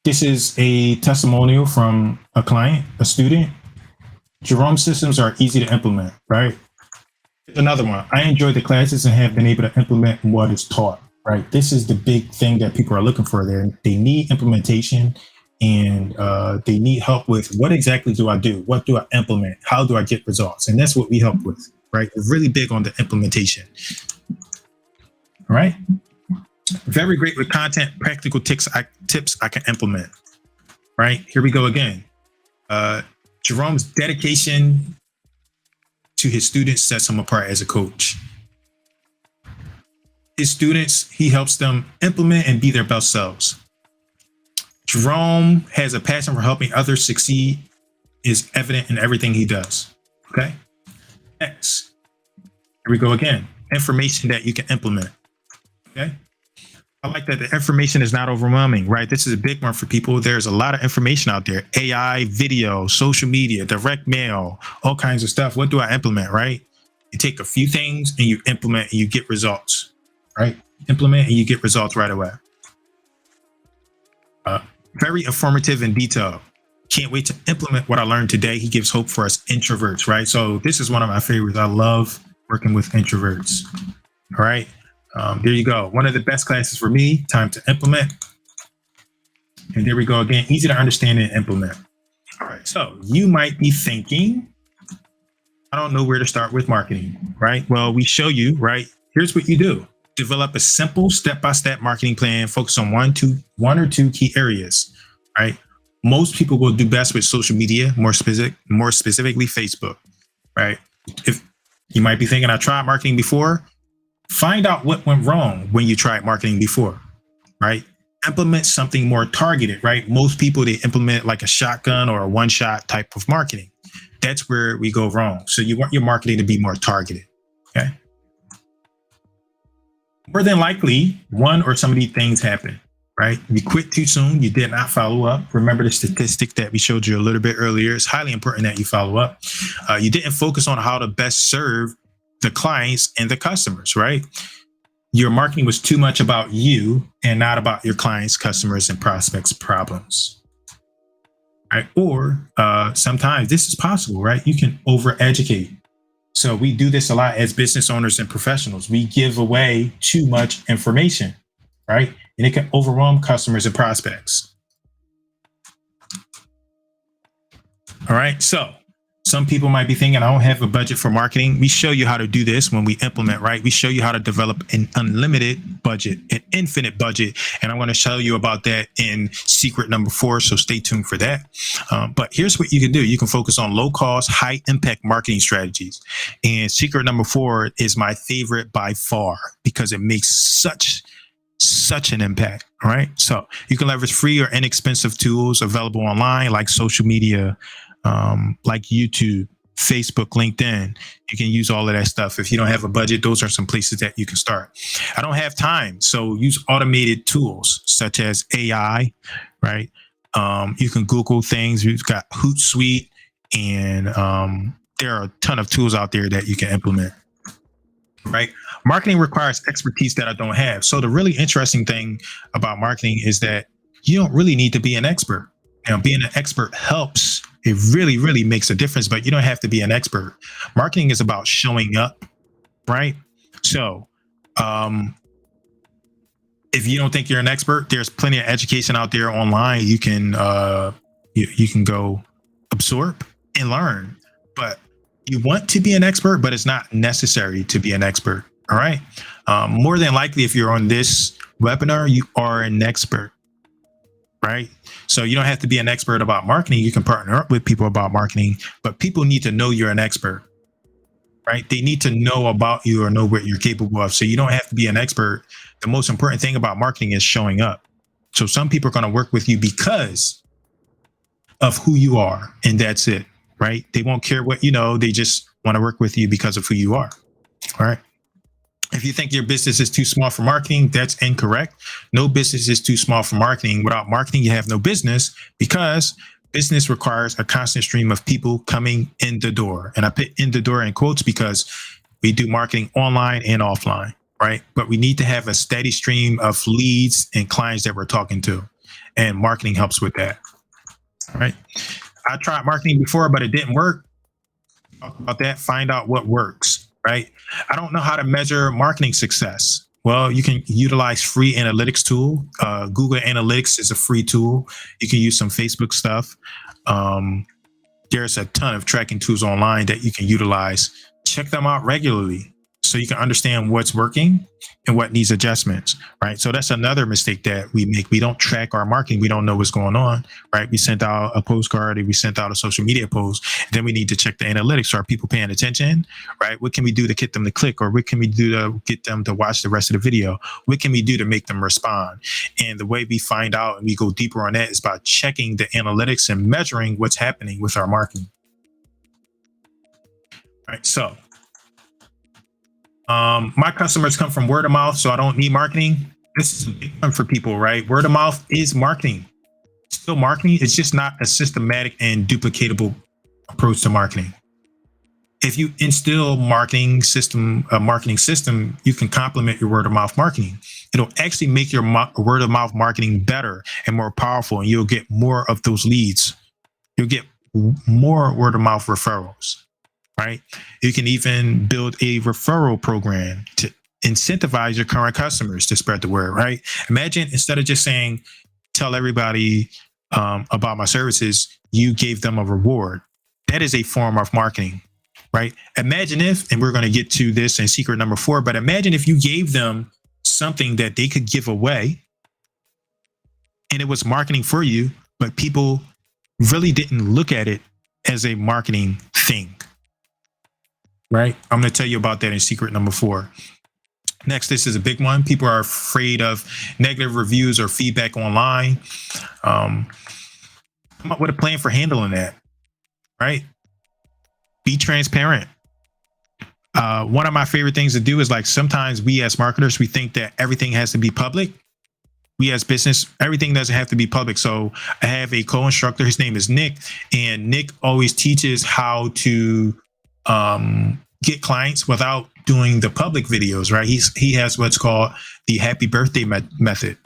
A: This is a testimonial from a client, a student. Jerome's systems are easy to implement, right? Another one. I enjoy the classes and have been able to implement what is taught. Right. This is the big thing that people are looking for there. They need implementation and they need help with what exactly do I do? What do I implement? How do I get results? And that's what we help with. Right. We're really big on the implementation. All right. Very great with content, practical tips I can implement. Right. Here we go again. Jerome's dedication to his students sets him apart as a coach. His students, he helps them implement and be their best selves. Jerome has a passion for helping others succeed, is evident in everything he does. Okay. Next. Here we go again. Information that you can implement. Okay. I like that the information is not overwhelming, right? This is a big one for people. There's a lot of information out there. AI, video, social media, direct mail, all kinds of stuff. What do I implement, right? You take a few things and you implement and you get results. Right? Implement and you get results right away. Very informative and detailed. Can't wait to implement what I learned today. He gives hope for us introverts, right? So this is one of my favorites. I love working with introverts. All right. There you go. One of the best classes for me. Time to implement. And there we go again. Easy to understand and implement. All right. So you might be thinking, I don't know where to start with marketing, right? Well, we show you, right? Here's what you do. Develop a simple step-by-step marketing plan. Focus on one or two key areas, right? Most people will do best with social media, more specifically Facebook, right? If you might be thinking, I tried marketing before, find out what went wrong when you tried marketing before, right? Implement something more targeted, right? Most people, they implement like a shotgun or a one-shot type of marketing. That's where we go wrong. So you want your marketing to be more targeted, okay? More than likely, one or some of these things happen, right? You quit too soon. You did not follow up. Remember the statistic that we showed you a little bit earlier. It's highly important that you follow up. You didn't focus on how to best serve the clients and the customers, right? Your marketing was too much about you and not about your clients, customers, and prospects' problems, right? Or sometimes this is possible, right? You can over-educate. So we do this a lot as business owners and professionals. We give away too much information, right? And it can overwhelm customers and prospects. All right. So some people might be thinking, I don't have a budget for marketing. We show you how to do this when we implement, right? We show you how to develop an unlimited budget, an infinite budget. And I want to show you about that in secret number 4. So stay tuned for that. But here's what you can do. You can focus on low cost, high impact marketing strategies. And secret number 4 is my favorite by far because it makes such an impact. All right. So you can leverage free or inexpensive tools available online like social media, like YouTube, Facebook, LinkedIn. You can use all of that stuff. If you don't have a budget, those are some places that you can start. I don't have time. So use automated tools such as AI, right? You can Google things. We've got Hootsuite and there are a ton of tools out there that you can implement, right? Marketing requires expertise that I don't have. So the really interesting thing about marketing is that you don't really need to be an expert. Being an expert helps It really, really makes a difference, but you don't have to be an expert. Marketing is about showing up, right? So, um, if you don't think you're an expert, there's plenty of education out there online. You can go absorb and learn, but you want to be an expert, but it's not necessary to be an expert. All right. More than likely, if you're on this webinar, you are an expert, right? So you don't have to be an expert about marketing. You can partner up with people about marketing, but people need to know you're an expert, right? They need to know about you or know what you're capable of. So you don't have to be an expert. The most important thing about marketing is showing up. So some people are going to work with you because of who you are, and that's it, right? They won't care what you know. They just want to work with you because of who you are. All right. If you think your business is too small for marketing, that's incorrect. No business is too small for marketing. Without marketing, you have no business, because business requires a constant stream of people coming in the door. And I put in the door in quotes because we do marketing online and offline, right? But we need to have a steady stream of leads and clients that we're talking to. And marketing helps with that. All right. I tried marketing before, but it didn't work. Talk about that. Find out what works, right? I don't know how to measure marketing success. Well, you can utilize free analytics tool. Google Analytics is a free tool. You can use some Facebook stuff. There's a ton of tracking tools online that you can utilize. Check them out regularly so you can understand what's working and what needs adjustments, right? So that's another mistake that we make. We don't track our marketing. We don't know what's going on, right? We sent out a postcard, or we sent out a social media post. Then we need to check the analytics. Are people paying attention, right? What can we do to get them to click, or what can we do to get them to watch the rest of the video? What can we do to make them respond? And the way we find out and we go deeper on that is by checking the analytics and measuring what's happening with our marketing. All right, so my customers come from word of mouth, so I don't need marketing. This is a big one for people, right? Word of mouth is marketing. Still marketing. It's just not a systematic and duplicatable approach to marketing. If you instill a marketing system, you can complement your word of mouth marketing. It'll actually make your word of mouth marketing better and more powerful, and you'll get more of those leads. You'll get more word of mouth referrals. Right? You can even build a referral program to incentivize your current customers to spread the word, right? Imagine instead of just saying, tell everybody about my services, you gave them a reward. That is a form of marketing, right? Imagine if, and we're going to get to this in secret number 4, but imagine if you gave them something that they could give away and it was marketing for you, but people really didn't look at it as a marketing thing. Right? I'm going to tell you about that in secret number 4. Next, this is a big one. People are afraid of negative reviews or feedback online. Come up with a plan for handling that, right? Be transparent. One of my favorite things to do is, like, sometimes we as marketers, we think that everything has to be public. We as business, everything doesn't have to be public. So I have a co-instructor. His name is Nick, and Nick always teaches how to get clients without doing the public videos, right? He has what's called the happy birthday method.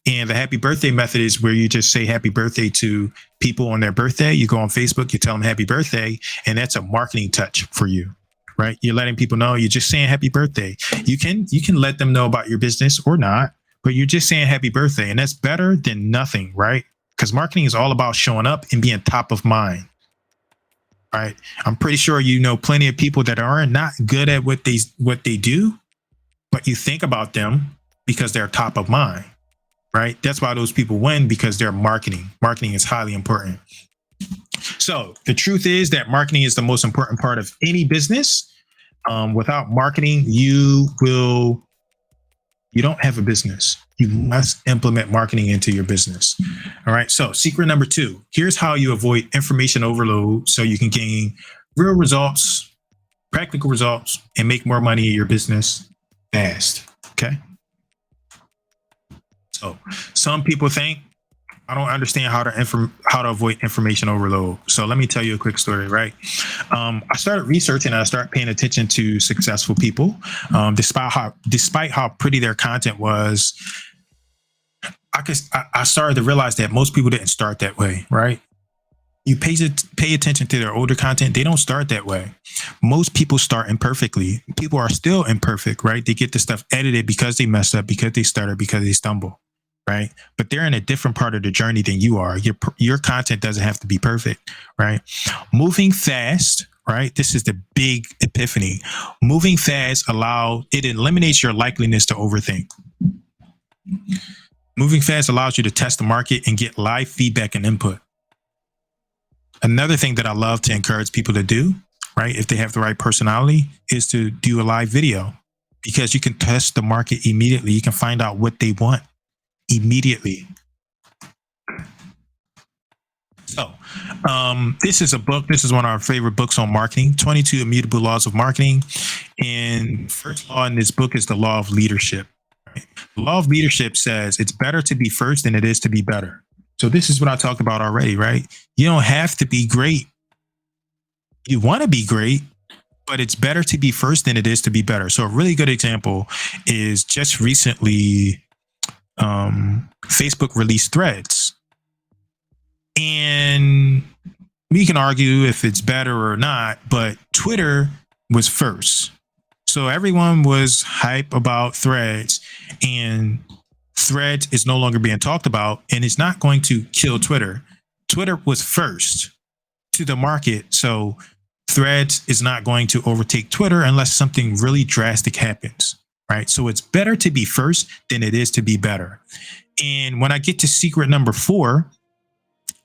A: And the happy birthday method is where you just say happy birthday to people on their birthday. You go on Facebook, you tell them happy birthday, and that's a marketing touch for you, right? You're letting people know, you're just saying happy birthday. You can let them know about your business or not, but you're just saying happy birthday, and that's better than nothing, right? Because marketing is all about showing up and being top of mind. Right. I'm pretty sure you know plenty of people that are not good at what they do, but you think about them because they're top of mind. Right. That's why those people win, because they're marketing. Marketing is highly important. So the truth is that marketing is the most important part of any business. Without marketing, you don't have a business. You must implement marketing into your business. All right. So secret number 2, here's how you avoid information overload so you can gain real results, practical results, and make more money in your business fast. Okay. So some people think, I don't understand how to avoid information overload. So let me tell you a quick story, right? I started researching and I started paying attention to successful people. Despite how pretty their content was, I started to realize that most people didn't start that way, right? You pay attention to their older content. They don't start that way. Most people start imperfectly. People are still imperfect, right? They get the stuff edited because they mess up, because they stutter, because they stumble, right? But they're in a different part of the journey than you are. Your content doesn't have to be perfect, right? Moving fast, right? This is the big epiphany. Moving fast it eliminates your likeliness to overthink. Moving fast allows you to test the market and get live feedback and input. Another thing that I love to encourage people to do, right, if they have the right personality, is to do a live video, because you can test the market immediately. You can find out what they want immediately. So this is a book. This is one of our favorite books on marketing, 22 Immutable Laws of Marketing. And first law in this book is the law of leadership. Right? The law of leadership says it's better to be first than it is to be better. So this is what I talked about already, right? You don't have to be great. You want to be great, but it's better to be first than it is to be better. So a really good example is just recently, Facebook released Threads. And we can argue if it's better or not, but Twitter was first. So everyone was hype about Threads, and Threads is no longer being talked about, and it's not going to kill Twitter. Twitter was first to the market. So Threads is not going to overtake Twitter unless something really drastic happens, right? So it's better to be first than it is to be better. And when I get to secret number 4,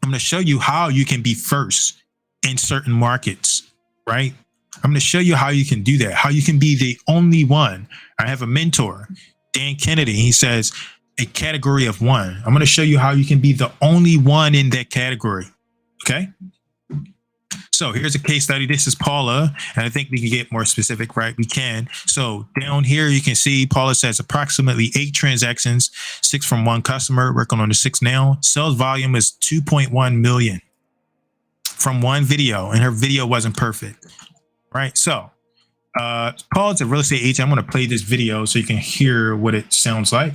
A: I'm going to show you how you can be first in certain markets, right? I'm going to show you how you can do that, how you can be the only one. I have a mentor, Dan Kennedy. He says a category of one. I'm going to show you how you can be the only one in that category. Okay. So here's a case study. This is Paula, and I think we can get more specific, right? We can. So down here, you can see Paula says approximately 8 transactions, 6 from one customer, working on the 6 now. Sales volume is 2.1 million from one video, and her video wasn't perfect, right? So Paula's a real estate agent. I'm going to play this video so you can hear what it sounds like.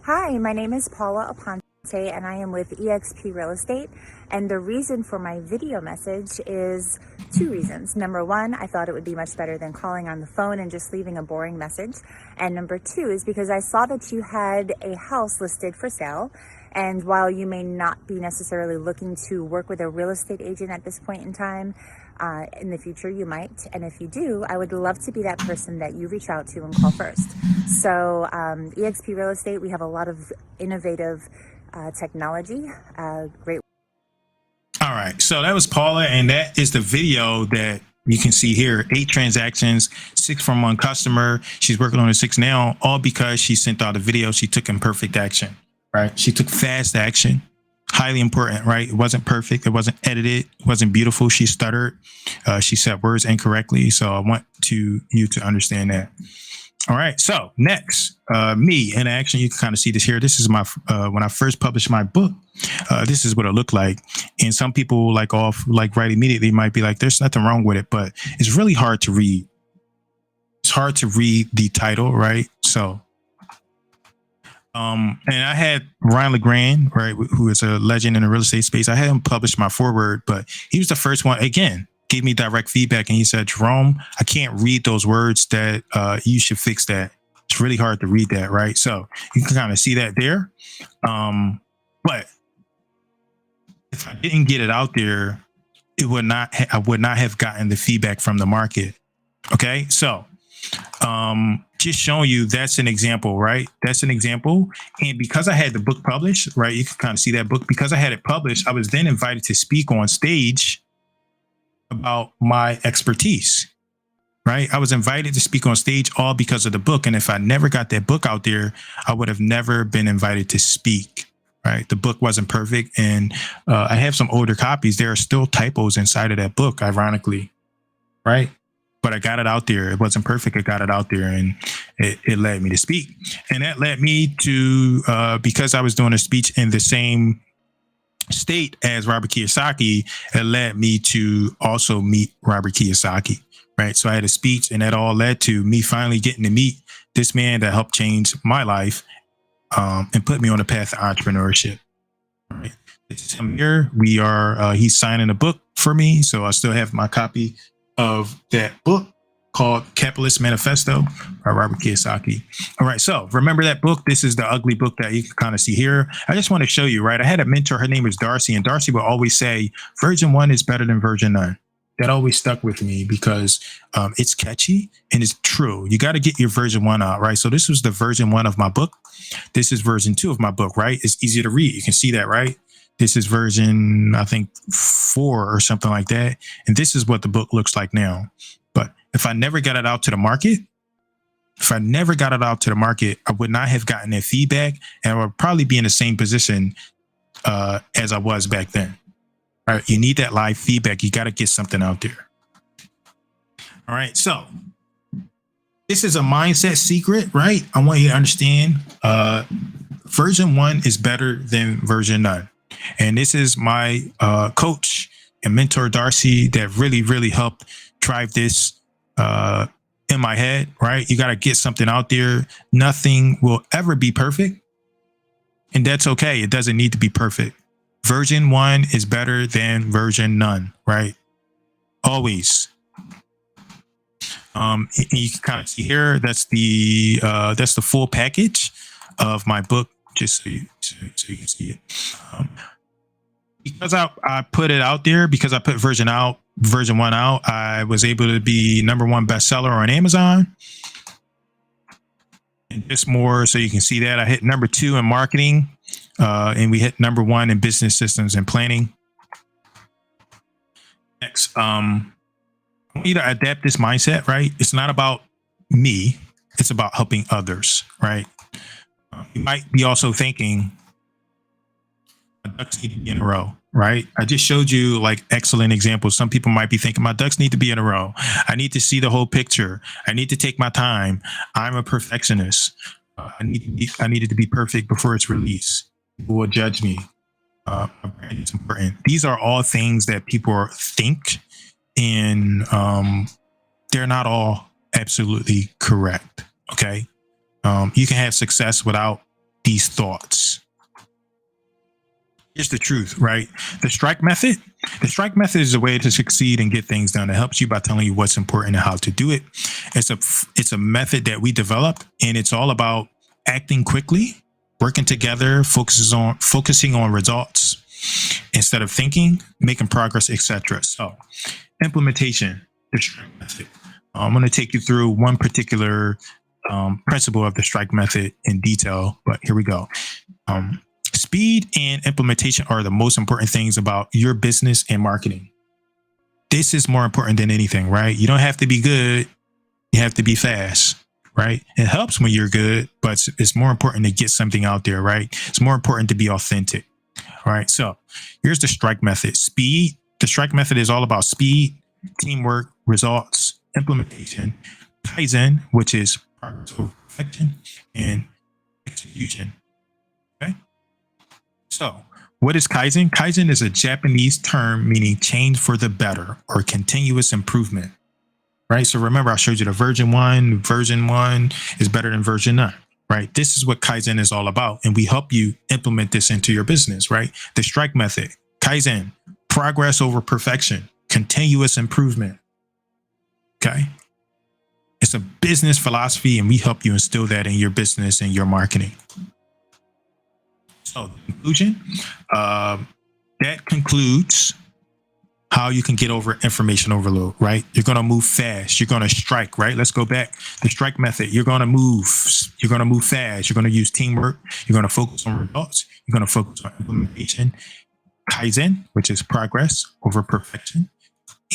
B: Hi, my name is Paula Aponte, and I am with eXp Real Estate. And the reason for my video message is 2 reasons. Number 1, I thought it would be much better than calling on the phone and just leaving a boring message. And number 2 is because I saw that you had a house listed for sale. And while you may not be necessarily looking to work with a real estate agent at this point in time, in the future you might. And if you do, I would love to be that person that you reach out to and call first. So eXp Real Estate, we have a lot of innovative technology, great.
A: All right, so that was Paula, and that is the video that you can see here. 8 transactions, 6 from one customer. She's working on the 6 now, all because she sent out a video. She took imperfect action, right? She took fast action. Highly important, right? It wasn't perfect. It wasn't edited. It wasn't beautiful. She stuttered. She said words incorrectly. So I want you to understand that. All right. So next, me in action. You can kind of see this here. This is my when I first published my book. This is what it looked like. And some people like right immediately might be like, "There's nothing wrong with it," but it's really hard to read. It's hard to read the title, right? So. And I had Ryan LeGrand, right, who is a legend in the real estate space. I had him publish my foreword, but he was the first one, again, gave me direct feedback. And he said, Jerome, I can't read those words, that you should fix that. It's really hard to read that, right? So you can kind of see that there. But if I didn't get it out there, I would not have gotten the feedback from the market. Okay. So, just showing you that's an example, right? That's an example. And because I had the book published, right? You can kind of see that book. Because I had it published, I was then invited to speak on stage about my expertise, right? I was invited to speak on stage all because of the book. And if I never got that book out there, I would have never been invited to speak, right? The book wasn't perfect. And I have some older copies. There are still typos inside of that book, ironically, right? But I got it out there. It wasn't perfect. I got it out there, and it led me to speak. And that led me to, because I was doing a speech in the same state as Robert Kiyosaki, it led me to also meet Robert Kiyosaki, right? So I had a speech, and that all led to me finally getting to meet this man that helped change my life and put me on the path of entrepreneurship. Right? This is him here. We are, he's signing a book for me. So I still have my copy of that book called Capitalist Manifesto by Robert Kiyosaki. All right. So remember that book. This is the ugly book that you can kind of see here. I just want to show you, right? I had a mentor. Her name is Darcy, and Darcy will always say version 1 is better than version none. That always stuck with me because it's catchy and it's true. You got to get your version 1 out, right? So this was the version 1 of my book. This is version 2 of my book, right? It's easier to read. You can see that, right? This is version, I think, 4 or something like that. And this is what the book looks like now. But if I never got it out to the market, I would not have gotten that feedback, and I would probably be in the same position as I was back then. All right, you need that live feedback. You got to get something out there. All right, so this is a mindset secret, right? I want you to understand version 1 is better than version none. And this is my coach and mentor, Darcy, that really helped drive this in my head, right? You got to get something out there. Nothing will ever be perfect. And that's okay. It doesn't need to be perfect. Version 1 is better than version none, right? Always. You can kind of see here, that's the full package of my book, just so you can see it. Because I put it out there, because I put version 1 out, I was able to be #1 bestseller on Amazon. And just more so you can see that, I hit #2 in marketing, and we hit #1 in business systems and planning. Next, I want you to adapt this mindset, right? It's not about me, it's about helping others, right? You might be also thinking, my ducks need to be in a row, right? I just showed you like excellent examples. Some people might be thinking, my ducks need to be in a row. I need to see the whole picture. I need to take my time. I'm a perfectionist. I needed to be perfect before it's released. People will judge me. It's important. These are all things that people think, and they're not all absolutely correct. Okay. You can have success without these thoughts. Here's the truth, right? The strike method is a way to succeed and get things done. It helps you by telling you what's important and how to do it. It's a method that we developed, and it's all about acting quickly, working together, focusing on results instead of thinking, making progress, etc. So, implementation, the strike method. I'm going to take you through one particular principle of the strike method in detail, but here we go. Speed and implementation are the most important things about your business and marketing. This is more important than anything, right? You don't have to be good. You have to be fast, right? It helps when you're good, but it's more important to get something out there, right? It's more important to be authentic. All right. So here's the strike method. Speed. The strike method is all about speed, teamwork, results, implementation, Kaizen, which is progress over perfection, and execution. Okay. So what is Kaizen? Kaizen is a Japanese term meaning change for the better or continuous improvement, right? So remember, I showed you the version 1. Version 1 is better than version none, right? This is what Kaizen is all about. And we help you implement this into your business, right? The strike method, Kaizen, progress over perfection, continuous improvement. Okay. It's a business philosophy, and we help you instill that in your business and your marketing. So the conclusion, that concludes how you can get over information overload, right? You're going to move fast. You're going to strike, right? Let's go back. The strike method. You're going to move fast. You're going to use teamwork. You're going to focus on results. You're going to focus on implementation. Kaizen, which is progress over perfection.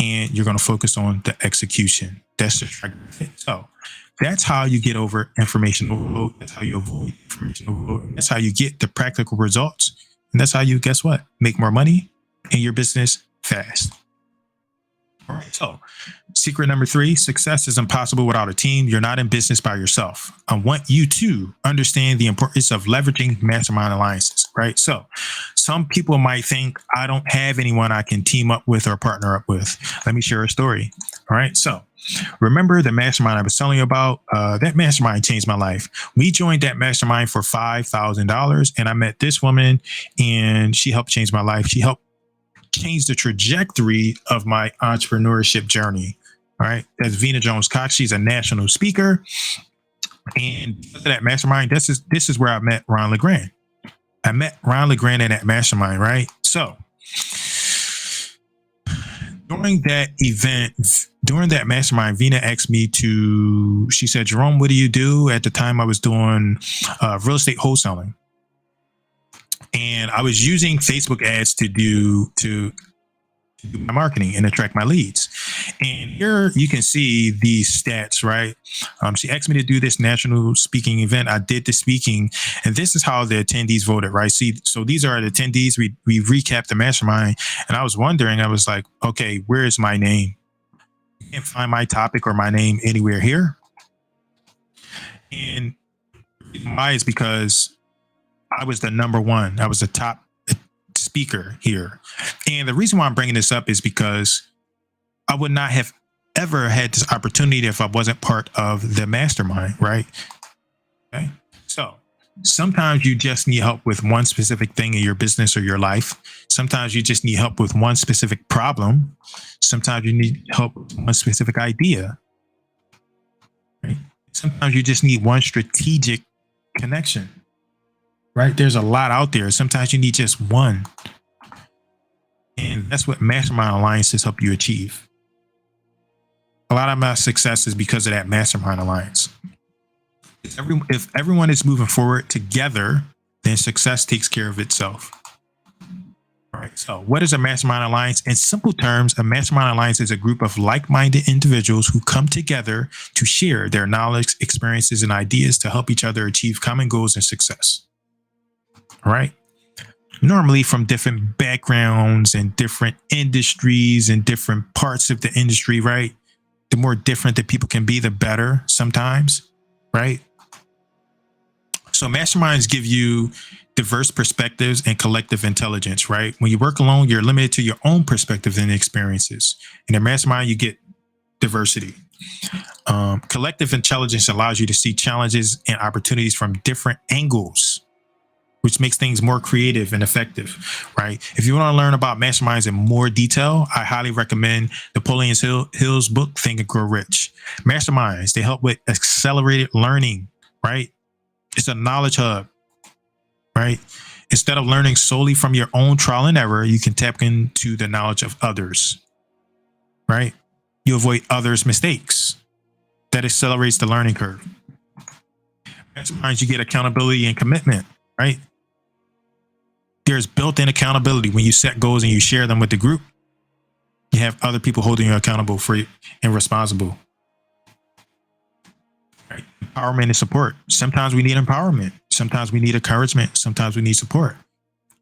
A: And you're going to focus on the execution. That's the strike method. So that's how you get over information overload. That's how you avoid information overload. That's how you get the practical results. And that's how you, guess what? Make more money in your business fast. All right. So secret number 3, success is impossible without a team. You're not in business by yourself. I want you to understand the importance of leveraging mastermind alliances, right? So some people might think, I don't have anyone I can team up with or partner up with. Let me share a story. All right. So remember the mastermind I was telling you about? That mastermind changed my life. We joined that mastermind for $5,000, and I met this woman, and she helped change my life. She helped change the trajectory of my entrepreneurship journey. All right. That's Vina Jones Cox. She's a national speaker. And because of that mastermind, this is where I met Ron LeGrand. I met Ron LeGrand in that mastermind, right? So during that event, during that mastermind, Vina asked me she said, Jerome, what do you do? At the time I was doing real estate wholesaling. And I was using Facebook ads to do my marketing and attract my leads. And here you can see the stats, right? She asked me to do this national speaking event. I did the speaking, and this is how the attendees voted, right? See, so these are the attendees. We recapped the mastermind, and I was wondering, I was like, okay, where is my name? You can't find my topic or my name anywhere here. And why is because I was the number one. I was the top speaker here. And the reason why I'm bringing this up is because I would not have ever had this opportunity if I wasn't part of the mastermind, right? Okay. So sometimes you just need help with one specific thing in your business or your life. Sometimes you just need help with one specific problem. Sometimes you need help with one specific idea. Right? Sometimes you just need one strategic connection. Right? There's a lot out there. Sometimes you need just one. And that's what Mastermind Alliances help you achieve. A lot of my success is because of that Mastermind Alliance. If everyone is moving forward together, then success takes care of itself. All right. So what is a Mastermind Alliance? In simple terms, a Mastermind Alliance is a group of like-minded individuals who come together to share their knowledge, experiences, and ideas to help each other achieve common goals and success. All right. Normally from different backgrounds and different industries and different parts of the industry, right? The more different that people can be, the better sometimes, right? So masterminds give you diverse perspectives and collective intelligence, right? When you work alone, you're limited to your own perspectives and experiences. In a mastermind, you get diversity. Collective intelligence allows you to see challenges and opportunities from different angles, which makes things more creative and effective, right? If you want to learn about masterminds in more detail, I highly recommend Napoleon Hill's book, Think and Grow Rich. Masterminds, they help with accelerated learning, right? It's a knowledge hub, right? Instead of learning solely from your own trial and error, you can tap into the knowledge of others, right? You avoid others' mistakes. That accelerates the learning curve. Masterminds, you get accountability and commitment, right? There's built-in accountability when you set goals and you share them with the group. You have other people holding you accountable for you and responsible. Right? Empowerment and support. Sometimes we need empowerment. Sometimes we need encouragement. Sometimes we need support.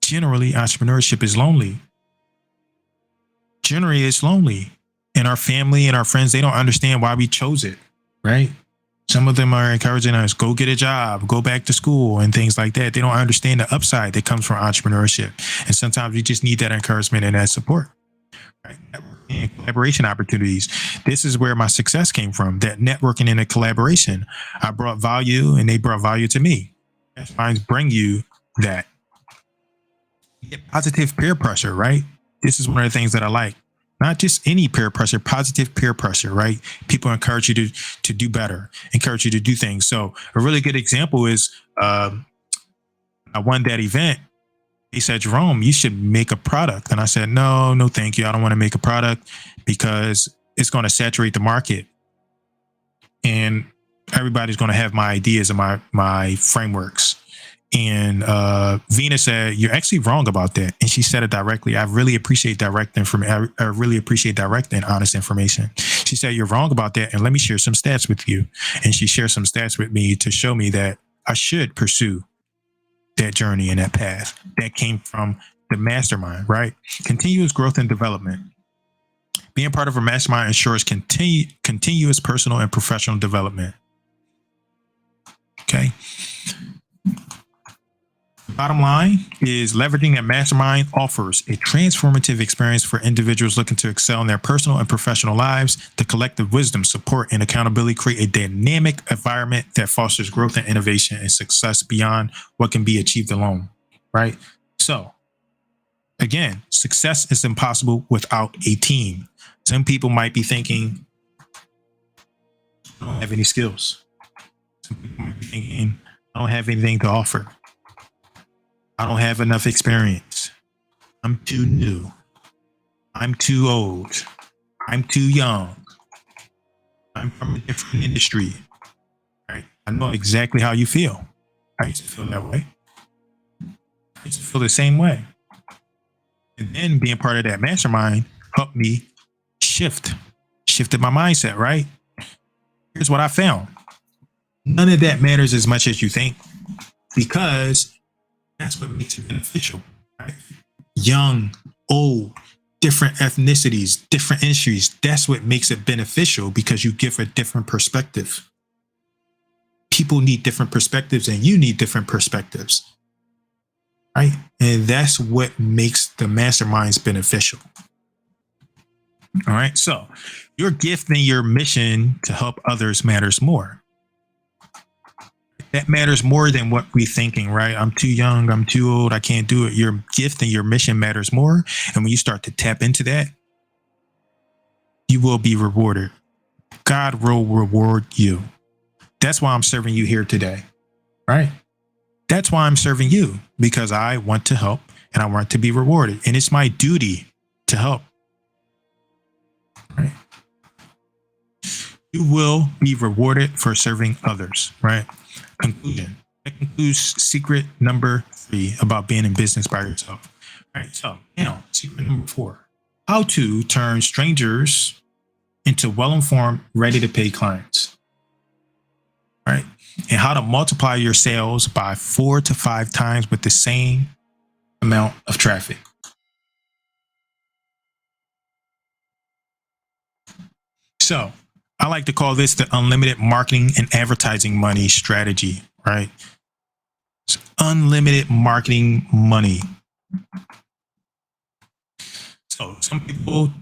A: Generally, entrepreneurship is lonely. Generally, it's lonely. And our family and our friends, they don't understand why we chose it, right? Some of them are encouraging us, go get a job, go back to school and things like that. They don't understand the upside that comes from entrepreneurship. And sometimes we just need that encouragement and that support. Right? And collaboration opportunities. This is where my success came from, that networking and the collaboration. I brought value and they brought value to me. Masterminds bring you that. You get positive peer pressure, right? This is one of the things that I like. Not just any peer pressure, positive peer pressure, right? People encourage you to do better, encourage you to do things. So a really good example is I won that event. He said, Jerome, you should make a product. And I said, no, thank you. I don't want to make a product because it's going to saturate the market. And everybody's going to have my ideas and my frameworks. And Vina said, you're actually wrong about that. And she said it directly. I really appreciate direct information. I really appreciate direct and honest information. She said, you're wrong about that. And let me share some stats with you. And she shared some stats with me to show me that I should pursue that journey and that path that came from the mastermind, right? Continuous growth and development. Being part of a mastermind ensures continuous personal and professional development. Okay. Bottom line is leveraging a mastermind offers a transformative experience for individuals looking to excel in their personal and professional lives. The collective wisdom, support, and accountability create a dynamic environment that fosters growth and innovation and success beyond what can be achieved alone. Right? So, again, success is impossible without a team. Some people might be thinking, I don't have any skills. Some people might be thinking, I don't have anything to offer. I don't have enough experience. I'm too new. I'm too old. I'm too young. I'm from a different industry. Right? I know exactly how you feel. I used to feel that way. I used to feel the same way. And then being part of that mastermind helped me shifted my mindset, right? Here's what I found. None of that matters as much as you think, because that's what makes it beneficial, right? Young, old, different ethnicities, different industries. That's what makes it beneficial, because you give a different perspective. People need different perspectives, and you need different perspectives, right? And that's what makes the masterminds beneficial. All right. So your gift and your mission to help others matters more. That matters more than what we're thinking, right? I'm too young, I'm too old, I can't do it. Your gift and your mission matters more. And when you start to tap into that, you will be rewarded. God will reward you. That's why I'm serving you here today, right? That's why I'm serving you, because I want to help and I want to be rewarded. And it's my duty to help, right? You will be rewarded for serving others, right? Conclusion. That concludes secret number 3 about being in business by yourself. All right. So now, secret number 4: how to turn strangers into well-informed, ready-to-pay clients. All right. And how to multiply your sales by 4 to 5 times with the same amount of traffic. So I like to call this the unlimited marketing and advertising money strategy, right? It's unlimited marketing money. So some people,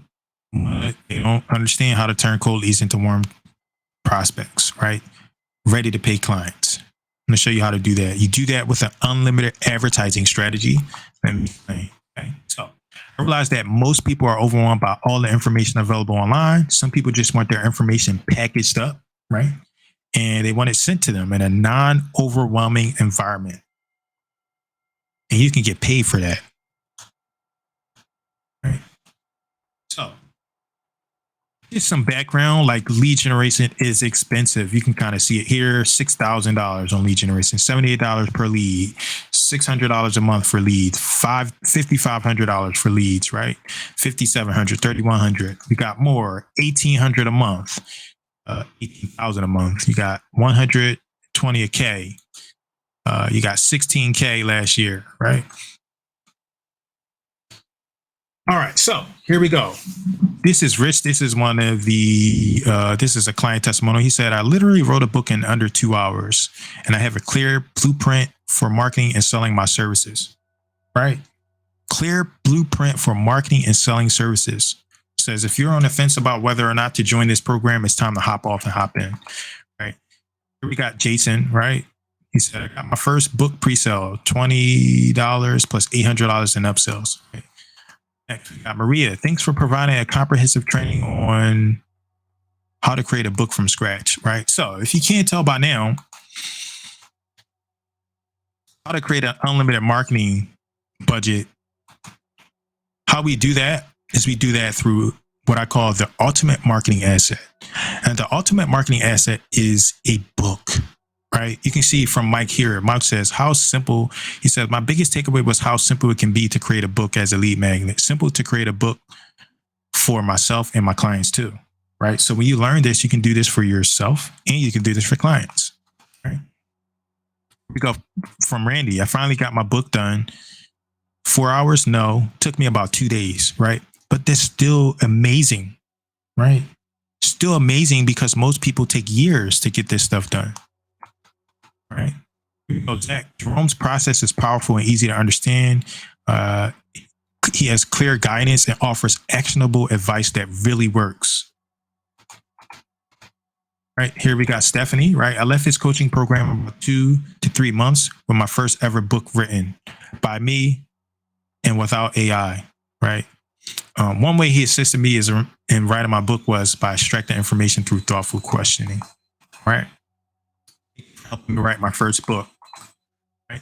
A: they don't understand how to turn cold leads into warm prospects, right? Ready to pay clients. I'm going to show you how to do that. You do that with an unlimited advertising strategy. Let me explain. Okay. So I realize that most people are overwhelmed by all the information available online. Some people just want their information packaged up, right? And they want it sent to them in a non-overwhelming environment. And you can get paid for that, right? So just some background, like lead generation is expensive. You can kind of see it here. $6,000 on lead generation, $78 per lead, $600 a month for leads, $5,500 for leads, right? $5,700, $3,100. We got more, $1,800 a month, $18,000 a month. You got $120 a K. You got $16K last year, right? All right, so here we go. This is Rich. This is one of the, this is a client testimonial. He said, I literally wrote a book in under 2 hours, and I have a clear blueprint for marketing and selling my services, right? Clear blueprint for marketing and selling services. Says, if you're on the fence about whether or not to join this program, it's time to hop off and hop in, right? Here we got Jason, right? He said, I got my first book pre-sale, $20 plus $800 in upsells. Right? Next, we got Maria. Thanks for providing a comprehensive training on how to create a book from scratch, right? So if you can't tell by now, how to create an unlimited marketing budget, how we do that is we do that through what I call the ultimate marketing asset. And the ultimate marketing asset is a book, right? You can see from Mike here. Mike says, how simple, he says, my biggest takeaway was how simple it can be to create a book as a lead magnet. Simple to create a book for myself and my clients too, right? So when you learn this, you can do this for yourself and you can do this for clients, right? We go from Randy. I finally got my book done. 4 hours? No, took me about 2 days, right? But that's still amazing, right? Still amazing, because most people take years to get this stuff done. Right. Zach, Jerome's process is powerful and easy to understand. He has clear guidance and offers actionable advice that really works. Right here, we got Stephanie. Right, I left his coaching program about 2 to 3 months with my first ever book written by me and without AI. Right. One way he assisted me in writing my book was by extracting information through thoughtful questioning. Right. Helping me write my first book. Right.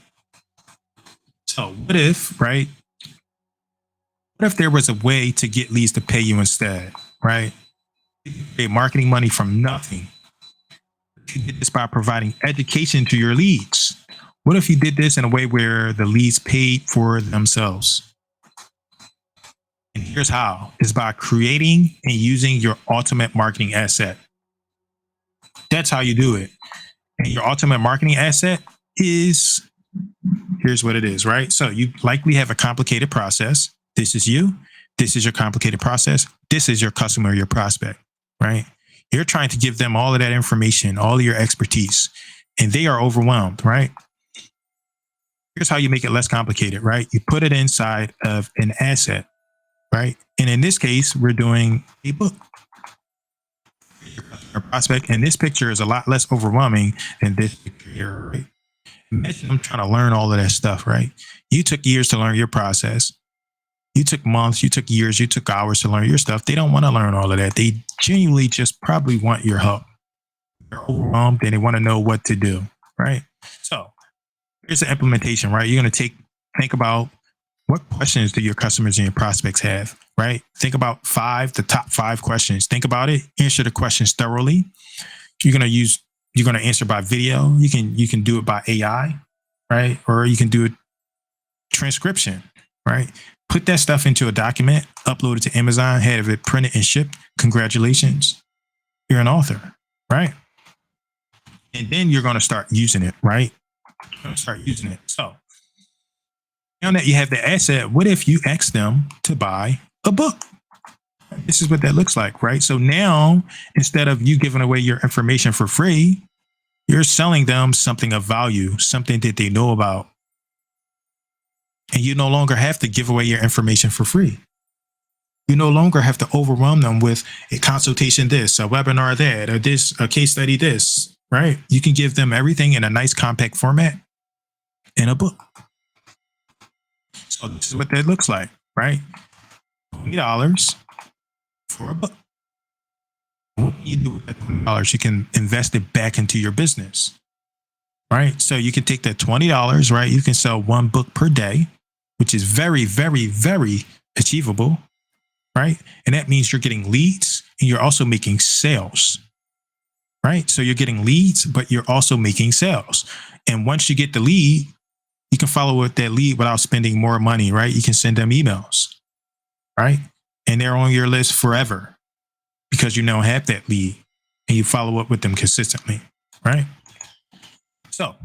A: So what if, right? What if there was a way to get leads to pay you instead? Right. Pay marketing money from nothing. You did this by providing education to your leads. What if you did this in a way where the leads paid for themselves? And here's how: is by creating and using your ultimate marketing asset. That's how you do it. And your ultimate marketing asset is, here's what it is, right? So you likely have a complicated process. This is you. This is your complicated process. This is your customer, your prospect, right? You're trying to give them all of that information, all of your expertise, and they are overwhelmed, right? Here's how you make it less complicated, right? You put it inside of an asset, right? And in this case, we're doing a book. Your prospect, and this picture is a lot less overwhelming than this picture here, right? Imagine them trying to learn all of that stuff, right? You took years to learn your process. You took months, you took years, you took hours to learn your stuff. They don't want to learn all of that. They genuinely just probably want your help. They're overwhelmed and they want to know what to do, right? So here's the implementation, right? You're going to think about what questions do your customers and your prospects have, right? Think about the top 5 questions. Think about it, answer the questions thoroughly. You're going to answer by video. You can do it by AI, right? Or you can do it transcription, right? Put that stuff into a document, upload it to Amazon, have it printed and shipped. Congratulations. You're an author, right? And then you're going to start using it, right? So now that you have the asset, what if you ask them to buy a book? This is what that looks like, right? So now, instead of you giving away your information for free, you're selling them something of value, something that they know about. And you no longer have to give away your information for free. You no longer have to overwhelm them with a consultation this, a webinar that, or this, a case study this, right? You can give them everything in a nice compact format in a book. So this is what that looks like, right? $20 for a book. What can you do with that $20? You can invest it back into your business, right? So you can take that $20, right? You can sell 1 book per day, which is very, very, very achievable, right? And that means you're getting leads and you're also making sales, right? So you're getting leads, but you're also making sales. And once you get the lead, you can follow with that lead without spending more money, right? You can send them emails, right? And they're on your list forever because you now have that lead and you follow up with them consistently, right? So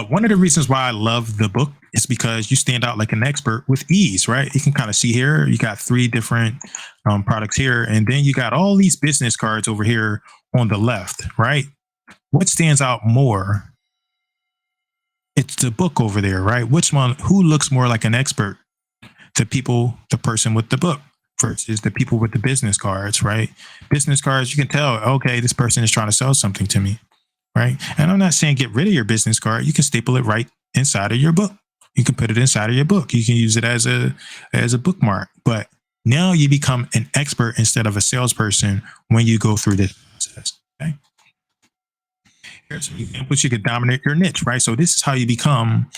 A: one of the reasons why I love the book is because you stand out like an expert with ease, right? You can kind of see here, you got 3 different products here, and then you got all these business cards over here on the left, right? What stands out more? It's the book over there, right? Who looks more like an expert? The person with the book versus the people with the business cards, right? Business cards, you can tell, okay, this person is trying to sell something to me, right? And I'm not saying get rid of your business card. You can staple it right inside of your book. You can put it inside of your book. You can use it as a bookmark. But now you become an expert instead of a salesperson when you go through this process. Okay. Here's some examples. You can dominate your niche, right? So this is how you become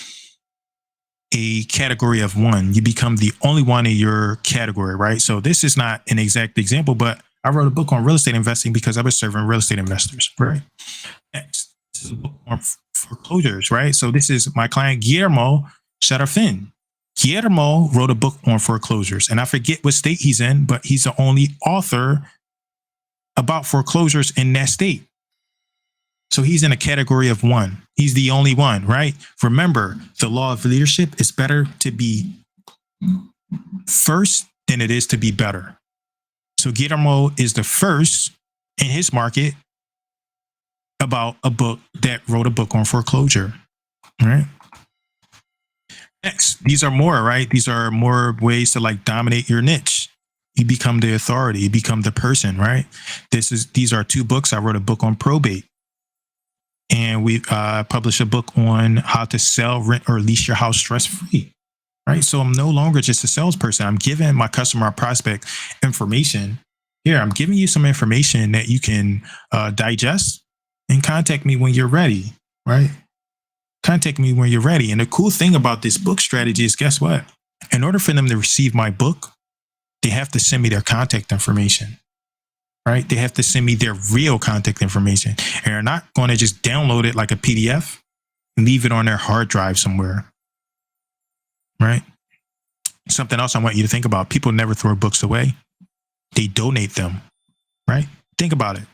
A: a category of one. You become the only one in your category, right? So this is not an exact example, but I wrote a book on real estate investing because I was serving real estate investors, right? Next, this is a book on foreclosures, right? So this is my client, Guillermo Shatterfin. Guillermo wrote a book on foreclosures, and I forget what state he's in, but he's the only author about foreclosures in that state. So he's in a category of one. He's the only one, right? Remember, the law of leadership is better to be first than it is to be better. So Guillermo is the first in his market about a book that wrote a book on foreclosure. All right. Next, these are more, right? These are more ways to like dominate your niche. You become the authority, you become the person, right? These are 2 books. I wrote a book on probate, and we published a book on how to sell, rent, or lease your house stress-free, right? So I'm no longer just a salesperson. I'm giving my customer or prospect information. Here, I'm giving you some information that you can digest and contact me when you're ready, right? Contact me when you're ready. And the cool thing about this book strategy is, guess what? In order for them to receive my book, they have to send me their contact information, right? They have to send me their real contact information. And they're not going to just download it like a PDF and leave it on their hard drive somewhere, right? Something else I want you to think about. People never throw books away. They donate them, right? Think about it.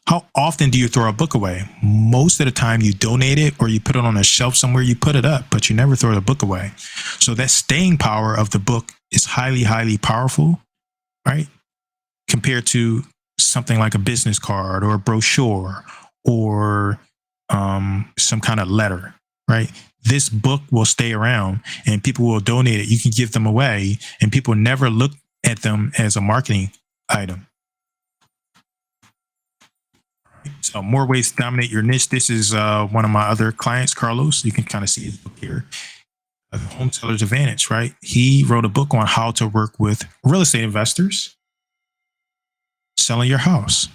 A: How often do you throw a book away? Most of the time you donate it or you put it on a shelf somewhere, you put it up, but you never throw the book away. So that staying power of the book is highly, highly powerful, right? Compared to something like a business card or a brochure or some kind of letter, right? This book will stay around and people will donate it. You can give them away and people never look at them as a marketing item. So more ways to dominate your niche. This is one of my other clients, Carlos. You can kind of see his book here, Home Seller's Advantage, right? He wrote a book on how to work with real estate investors selling your house.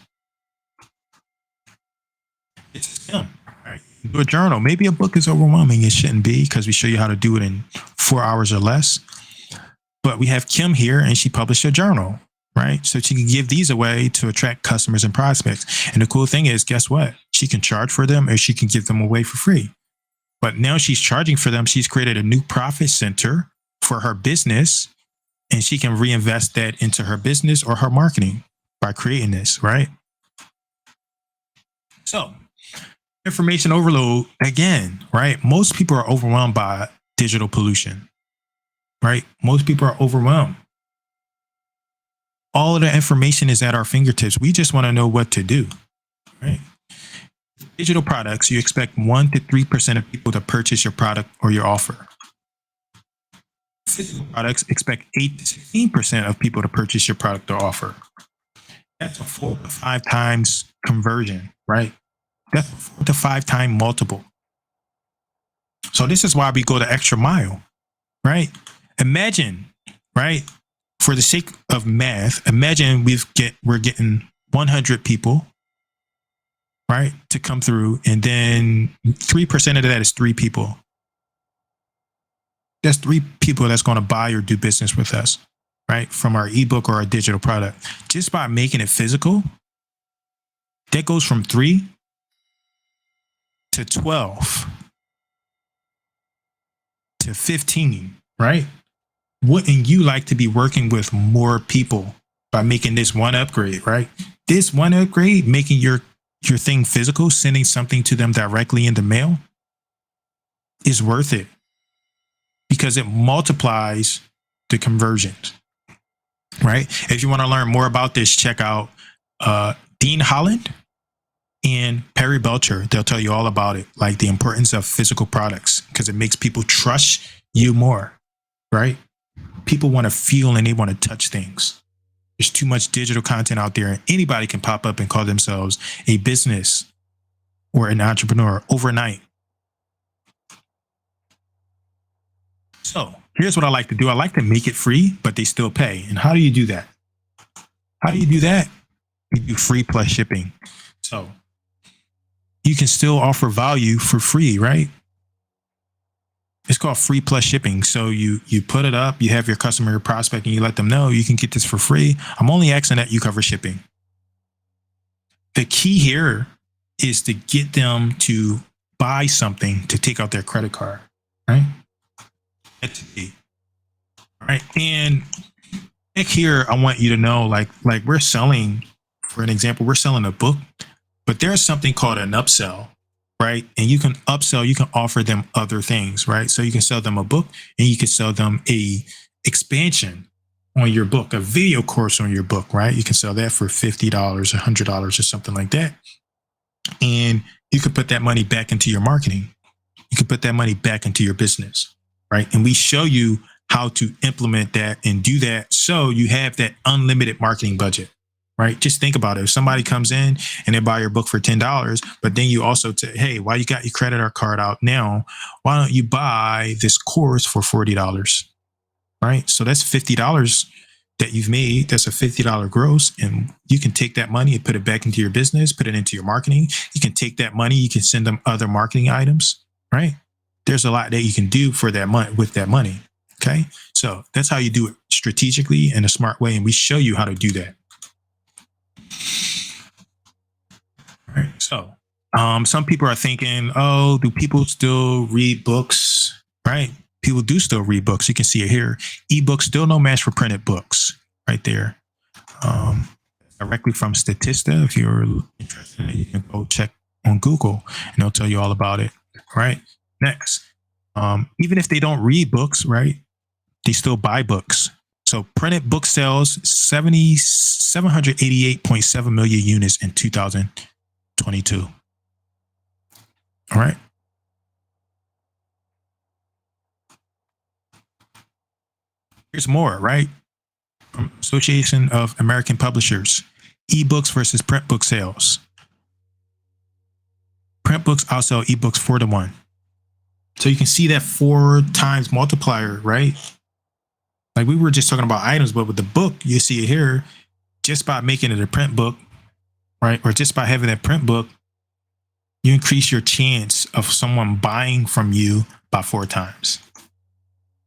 A: It's him, right? Do a journal. Maybe a book is overwhelming. It shouldn't be, because we show you how to do it in 4 hours or less. But we have Kim here, and she published a journal, right? So she can give these away to attract customers and prospects. And the cool thing is, guess what? She can charge for them or she can give them away for free. But now she's charging for them. She's created a new profit center for her business, and she can reinvest that into her business or her marketing by creating this, right? So information overload again, right? Most people are overwhelmed by digital pollution, right? Most people are overwhelmed. All of the information is at our fingertips. We just want to know what to do, right? Digital products, you expect 1 to 3% of people to purchase your product or your offer. Physical products, expect 8 to 16% of people to purchase your product or offer. That's a 4 to 5 times conversion, right? That's a 4 to 5 time multiple. So this is why we go the extra mile, right? Imagine, right? For the sake of math, imagine we're getting 100 people, right, to come through, and then 3% of that is 3 people. That's 3 people that's going to buy or do business with us, right, from our ebook or our digital product. Just by making it physical, that goes from 3 to 12 to 15, right? Wouldn't you like to be working with more people by making this one upgrade, right? This one upgrade, making your thing physical, sending something to them directly in the mail, is worth it because it multiplies the conversions, right? If you want to learn more about this, check out Dean Holland and Perry Belcher. They'll tell you all about it, like the importance of physical products, because it makes people trust you more, right? People want to feel and they want to touch things. There's too much digital content out there, and anybody can pop up and call themselves a business or an entrepreneur overnight. So here's what I like to do. I like to make it free, but they still pay. And how do you do that? How do you do that? You do free plus shipping. So you can still offer value for free, right? It's called free plus shipping. So you put it up, you have your customer, your prospect, and you let them know you can get this for free. I'm only asking that you cover shipping. The key here is to get them to buy something to take out their credit card, right? That's the key. All right. And back here, I want you to know, like we're selling, for an example, we're selling a book, but there's something called an upsell. Right. And you can upsell, you can offer them other things, right? So you can sell them a book and you can sell them a expansion on your book, a video course on your book, right? You can sell that for $50 or $100 or something like that. And you can put that money back into your marketing, you can put that money back into your business, right? And we show you how to implement that and do that so you have that unlimited marketing budget, right? Just think about it. If somebody comes in and they buy your book for $10, but then you also say, hey, while you got your credit card out now, why don't you buy this course for $40, right? So that's $50 that you've made. That's a $50 gross. And you can take that money and put it back into your business, put it into your marketing. You can take that money, you can send them other marketing items, right? There's a lot that you can do for that money with that money. Okay. So that's how you do it strategically in a smart way. And we show you how to do that. All right. So some people are thinking, oh, do people still read books? Right? People do still read books. You can see it here. Ebooks still no match for printed books, right there. Directly from Statista. If you're interested, you can go check on Google and they'll tell you all about it. Right? Next, even if they don't read books, right, they still buy books. So printed book sales 788.7 million units in 2022. All right. Here's more, right? From Association of American Publishers, ebooks versus print book sales. Print books outsell ebooks 4-1. So you can see that 4 times multiplier, right? Like we were just talking about items, but with the book, you see it here, just by making it a print book, right? Or just by having that print book, you increase your chance of someone buying from you by 4 times.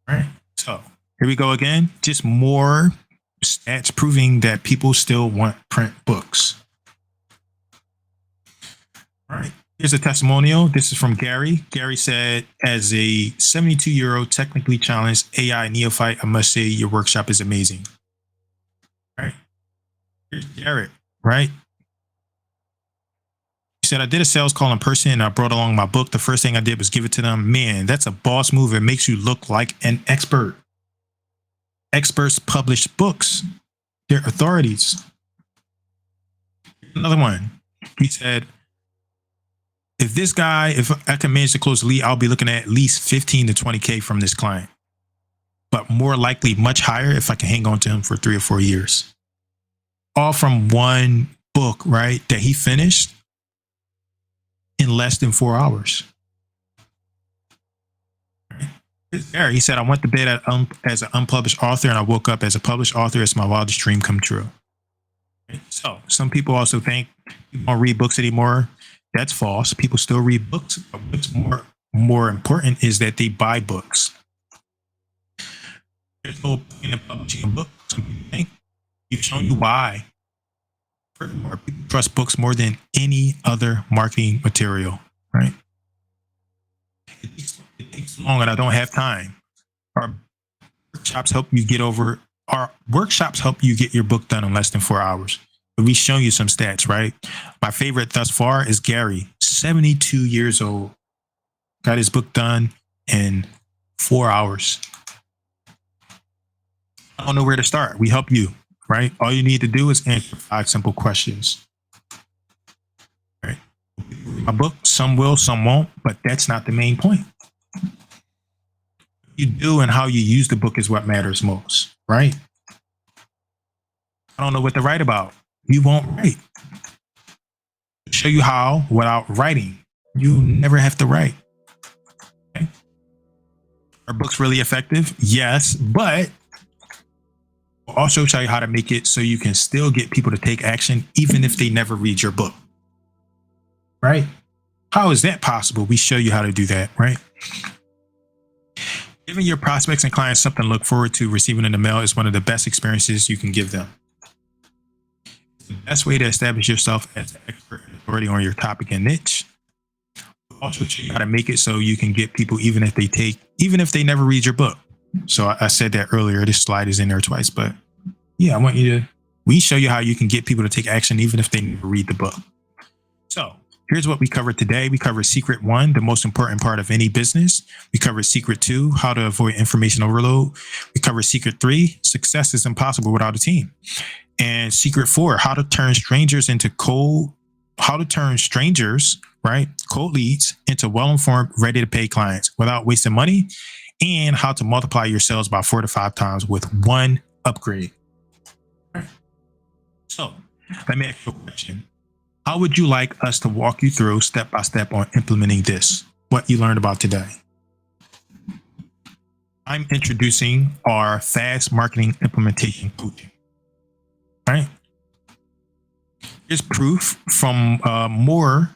A: All right. So here we go again. Just more stats proving that people still want print books. All right. Here's a testimonial. This is from Gary. Gary said, as a 72-year-old technically challenged AI neophyte, I must say your workshop is amazing. All right. Here's Garrett, right? He said, I did a sales call in person and I brought along my book. The first thing I did was give it to them. Man, that's a boss move. It makes you look like an expert. Experts publish books. They're authorities. Another one. He said, if I can manage to close the lead, I'll be looking at least 15 to 20K from this client, but more likely much higher if I can hang on to him for 3 or 4 years. All from one book, right? That he finished in less than 4 hours. Gary, he said, I went to bed as an unpublished author and I woke up as a published author. It's my wildest dream come true. So some people also think you don't read books anymore. That's false. People still read books. But what's more important is that they buy books. There's no point in publishing a book. Some people think. We've shown you why. Furthermore, people trust books more than any other marketing material, right? It takes long and I don't have time. Our workshops help you get your book done in less than 4 hours. But we've shown you some stats, right? My favorite thus far is Gary, 72 years old. Got his book done in 4 hours. I don't know where to start. We help you, right? All you need to do is answer 5 simple questions. Right? My book, some will, some won't, but that's not the main point. What you do and how you use the book is what matters most, right? I don't know what to write about. You won't write. I'll show you how without writing. You never have to write. Okay? Are books really effective? Yes, but we'll also show you how to make it so you can still get people to take action even if they never read your book. Right? How is that possible? We show you how to do that, right? Giving your prospects and clients something to look forward to receiving in the mail is one of the best experiences you can give them. The best way to establish yourself as an expert and authority on your topic and niche. We'll also show you how to make it so you can get people even if they never read your book. So I said that earlier. This slide is in there twice, but yeah, we show you how you can get people to take action even if they never read the book. So here's what we covered today. We covered secret 1, the most important part of any business. We covered secret 2, how to avoid information overload. We covered secret 3, success is impossible without a team. And secret 4, how to turn strangers into cold how to turn strangers, right, cold leads into well-informed, ready to pay clients without wasting money, and how to multiply your sales by 4 to 5 times with one upgrade. So let me ask you a question. How would you like us to walk you through step by step on implementing this, what you learned about today? I'm introducing our fast marketing implementation coaching. All right. Here's proof from more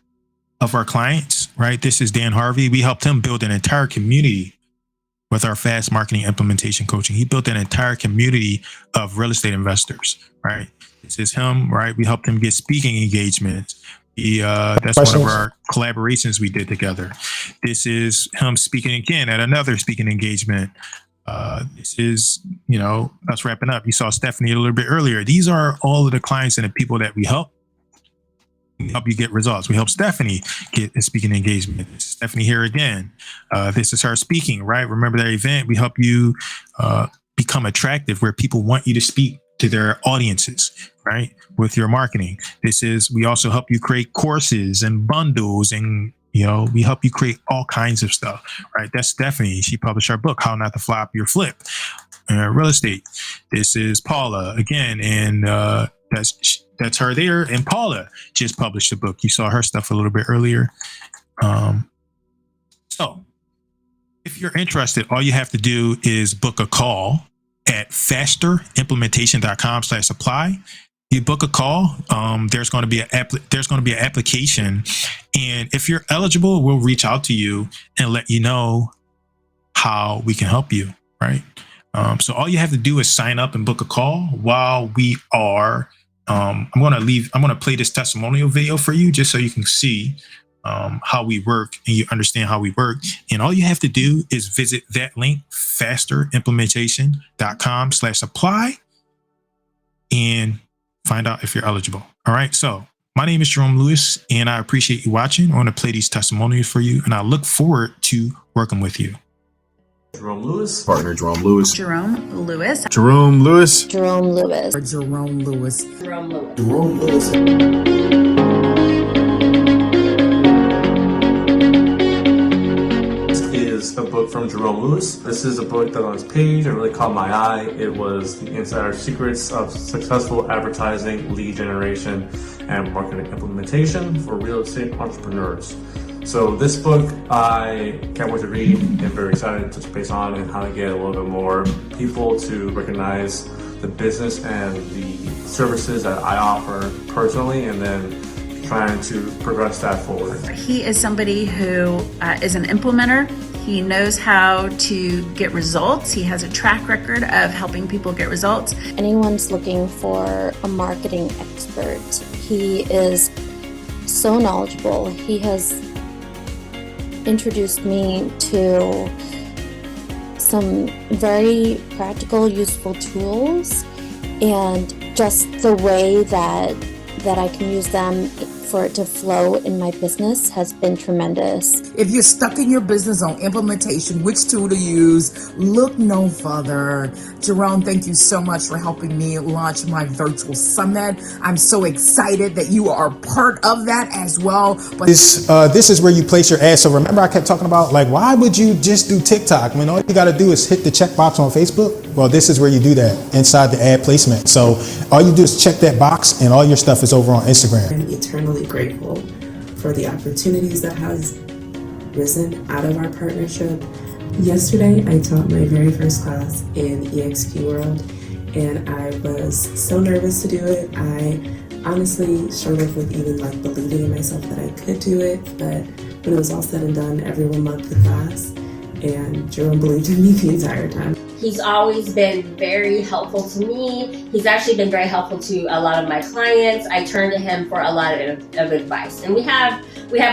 A: of our clients, right? This is Dan Harvey. We helped him build an entire community with our fast marketing implementation coaching. He built an entire community of real estate investors, right? This is him, right? We helped him get speaking engagements. That's one of our collaborations we did together. This is him speaking again at another speaking engagement. This is, us wrapping up. You saw Stephanie a little bit earlier. These are all of the clients and the people that we help. We help you get results. We help Stephanie get a speaking engagement. Stephanie here again. This is her speaking, right? Remember that event? We help you become attractive where people want you to speak to their audiences, right? With your marketing. We also help you create courses and bundles, and we help you create all kinds of stuff, right? That's Stephanie. She published our book, How Not to Flop Your Flip, Real Estate. This is Paula again, and that's her there. And Paula just published a book. You saw her stuff a little bit earlier. So if you're interested, all you have to do is book a call at fasterimplementation.com/apply. You book a call. There's going to be an application, and if you're eligible, we'll reach out to you and let you know how we can help you. Right. So all you have to do is sign up and book a call while we are. I'm going to play this testimonial video for you just so you can see how we work and you understand how we work. And all you have to do is visit that link, fasterimplementation.com/apply, and find out if you're eligible. All right. So my name is Jerome Lewis, and I appreciate you watching. I want to play these testimonials for you, and I look forward to working with you.
C: Jerome Lewis. Partner Jerome Lewis.
D: Jerome Lewis.
C: Jerome Lewis.
E: Jerome Lewis.
F: Jerome Lewis.
E: Jerome Lewis.
C: Jerome Lewis. This is a book from Jerome Lewis. This is a book that on its page, it really caught my eye. It was The Insider Secrets of Successful Advertising, Lead Generation, and Marketing Implementation for Real Estate Entrepreneurs. So this book, I can't wait to read. I'm very excited to touch base on and how to get a little bit more people to recognize the business and the services that I offer personally, and then trying to progress that forward.
D: He is somebody who is an implementer. He knows how to get results. He has a track record of helping people get results.
E: Anyone's looking for a marketing expert. He is so knowledgeable. He has introduced me to some very practical, useful tools, and just the way that I can use them for it to flow in my business has been tremendous.
F: If you're stuck in your business on implementation, which tool to use, look no further. Jerome, thank you so much for helping me launch my virtual summit. I'm so excited that you are part of that as well. But
G: this is where you place your ads. So remember I kept talking about, like, why would you just do TikTok? I mean, all you got to do is hit the checkbox on Facebook. Well, this is where you do that inside the ad placement. So all you do is check that box and all your stuff is over on Instagram.
H: I'm eternally grateful for the opportunities that has risen out of our partnership. Yesterday, I taught my very first class in EXP World, and I was so nervous to do it. I honestly struggled with even believing in myself that I could do it, but when it was all said and done, everyone loved the class, and Jerome believed in me the entire time.
I: He's always been very helpful to me. He's actually been very helpful to a lot of my clients. I turn to him for a lot of advice, and we have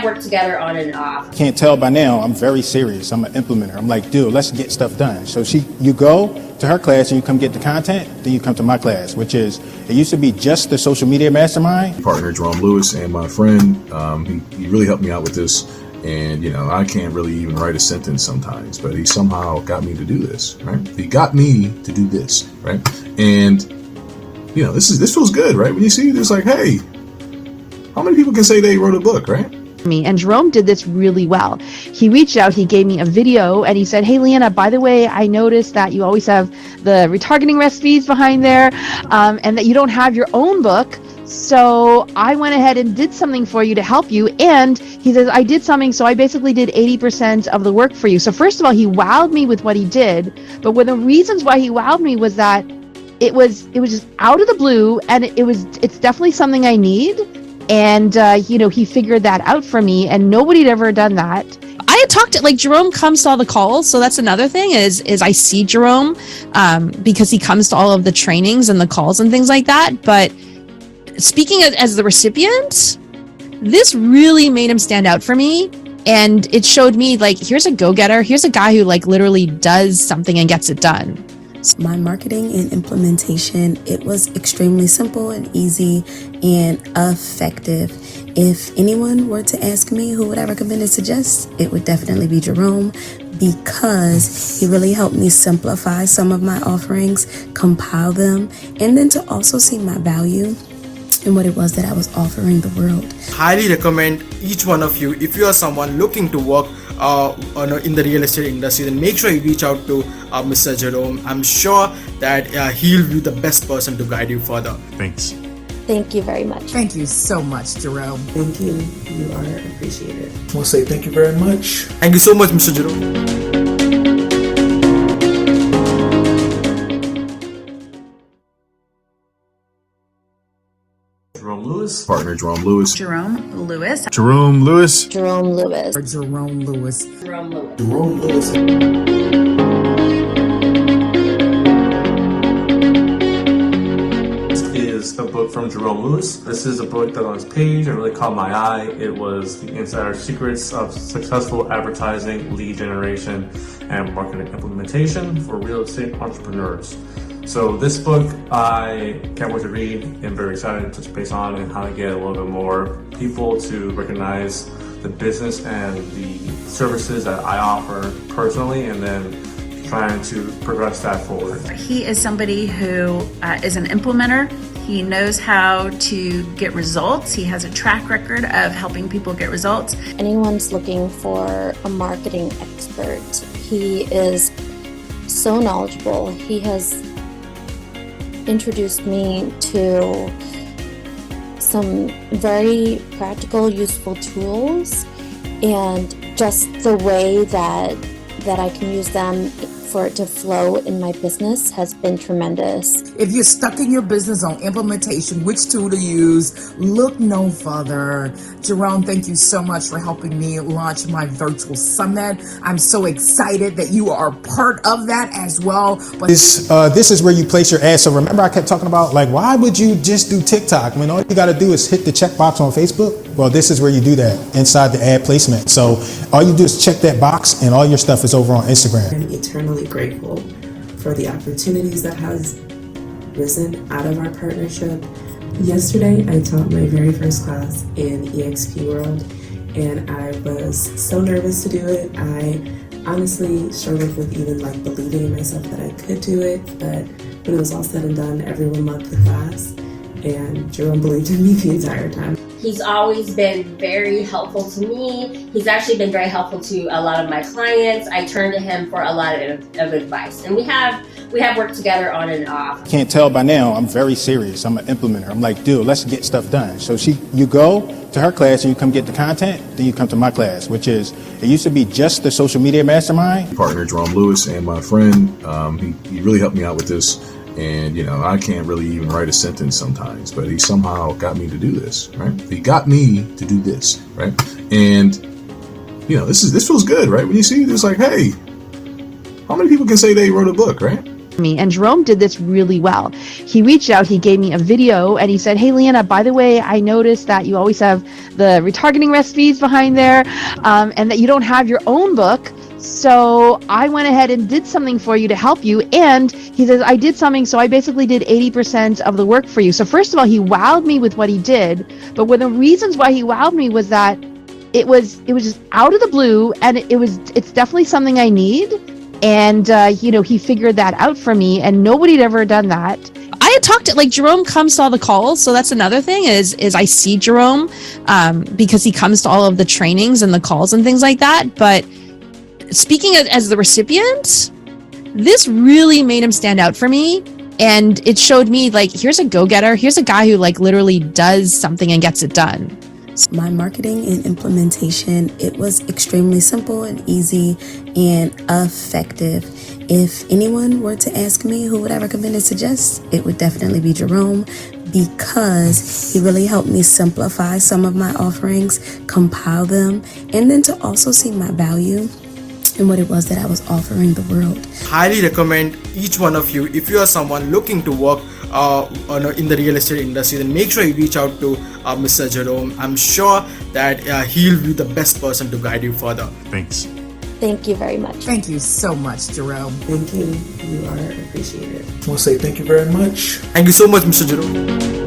I: worked together on and off.
G: Can't tell by now, I'm very serious. I'm an implementer. I'm like, dude, let's get stuff done. So you go to her class and you come get the content, then you come to my class, which is, it used to be just the social media mastermind.
C: Partner Jerome Lewis and my friend, he really helped me out with this. And, I can't really even write a sentence sometimes, but he somehow got me to do this, right? He got me to do this, right? And, this feels good, right? When you see this, like, hey,
J: How many people can say they wrote a book, right?
K: Me and Jerome did this really well. He reached out, he gave me a video, and he said, "Hey Leanna, by the way, I noticed that you always have the retargeting recipes behind there, and that you don't have your own book. So I went ahead and did something for you to help you." And he says, "I did something, so I basically did 80% of the work for you." So first of all, he wowed me with what he did, but one of the reasons why he wowed me was that it was just out of the blue, and it's definitely something I need. And, he figured that out for me, and nobody had ever done that.
L: I had talked to, Jerome comes to all the calls. So that's another thing is I see Jerome, because he comes to all of the trainings and the calls and things like that. But speaking as the recipient, this really made him stand out for me. And it showed me here's a go-getter. Here's a guy who anyone does something and gets it done.
M: My marketing and implementation, it was extremely simple and easy and effective. If anyone were to ask me who would I recommend and suggest, it would definitely be Jerome, because he really helped me simplify some of my offerings, compile them, and then to also see my value and what it was that I was offering the world.
N: Highly recommend each one of you. If you are someone looking to work in the real estate industry, then make sure you reach out to Mr. Jerome. I'm sure that he'll be the best person to guide you further.
J: Thanks.
E: Thank you very much.
F: Thank you so much, Jerome.
H: Thank you. You are appreciated.
J: I want to say thank you very much.
N: Thank you so much, Mr. Jerome.
C: Jerome Lewis.
J: Partner Jerome Lewis.
D: Jerome Lewis.
J: Jerome Lewis.
E: Jerome Lewis.
F: Jerome Lewis.
I: Jerome Lewis.
J: Jerome Lewis.
C: This is a book from Jerome Lewis. This is a book that on his page it really caught my eye. It was the insider secrets of successful advertising, lead generation, and marketing implementation for real estate entrepreneurs. So this book, I can't wait to read. I'm very excited to touch base on and how to get a little bit more people to recognize the business and the services that I offer personally, and then trying to progress that forward.
D: He is somebody who is an implementer. He knows how to get results. He has a track record of helping people get results.
E: Anyone's looking for a marketing expert, he is so knowledgeable. He has introduced me to some very practical, useful tools, and just the way that I can use them for it to flow in my business has been tremendous.
F: If you're stuck in your business on implementation, which tool to use, look no further. Jerome, thank you so much for helping me launch my virtual summit. I'm so excited that you are part of that as well. But
G: This is where you place your ad. So remember I kept talking about why would you just do TikTok when all you got to do is hit the checkbox on Facebook? Well, this is where you do that inside the ad placement. So all you do is check that box and all your stuff is over on Instagram.
H: I'm eternally grateful for the opportunities that has risen out of our partnership. Yesterday, I taught my very first class in EXP World, and I was so nervous to do it. I honestly struggled with even believing in myself that I could do it, but when it was all said and done, everyone loved the class, and Jerome believed in me the entire time.
I: He's always been very helpful to me. He's actually been very helpful to a lot of my clients. I turn to him for a lot of advice, and we have worked together on and off.
G: Can't tell by now, I'm very serious. I'm an implementer. I'm like, dude, let's get stuff done. So you go to her class and you come get the content, then you come to my class, which is, it used to be just the social media mastermind.
J: Partner Jerome Lewis and my friend, he really helped me out with this. And, I can't really even write a sentence sometimes, but he somehow got me to do this, right? He got me to do this, right? And, this feels good, right? When you see it's hey, how many people can say they wrote a book, right?
K: Me and Jerome did this really well. He reached out, he gave me a video, and he said, "Hey Leanna, by the way, I noticed that you always have the retargeting recipes behind there, and that you don't have your own book. So I went ahead and did something for you to help you." And he says, "I did something, so I basically did 80% of the work for you." So first of all, he wowed me with what he did, but one of the reasons why he wowed me was that it was just out of the blue, and it's definitely something I need. And he figured that out for me, and nobody had ever done that.
L: I had talked to, like, Jerome comes to all the calls, so that's another thing is I see Jerome because he comes to all of the trainings and the calls and things like that. But speaking as the recipient, this really made him stand out for me. And it showed me, like, here's a go-getter. Here's a guy who, like, literally does something and gets it done.
M: My marketing and implementation, it was extremely simple and easy and effective. If anyone were to ask me who would I recommend and suggest, it would definitely be Jerome, because he really helped me simplify some of my offerings, compile them, and then to also see my value and what it was that I was offering the world.
N: Highly recommend each one of you, if you are someone looking to work in the real estate industry, then make sure you reach out to Mr. Jerome. I'm sure that he'll be the best person to guide you further.
J: Thanks.
E: Thank you very much.
F: Thank you so much, Jerome.
H: Thank you. You are appreciated.
J: I want to say thank you very much.
N: Thank you so much, Mr. Jerome.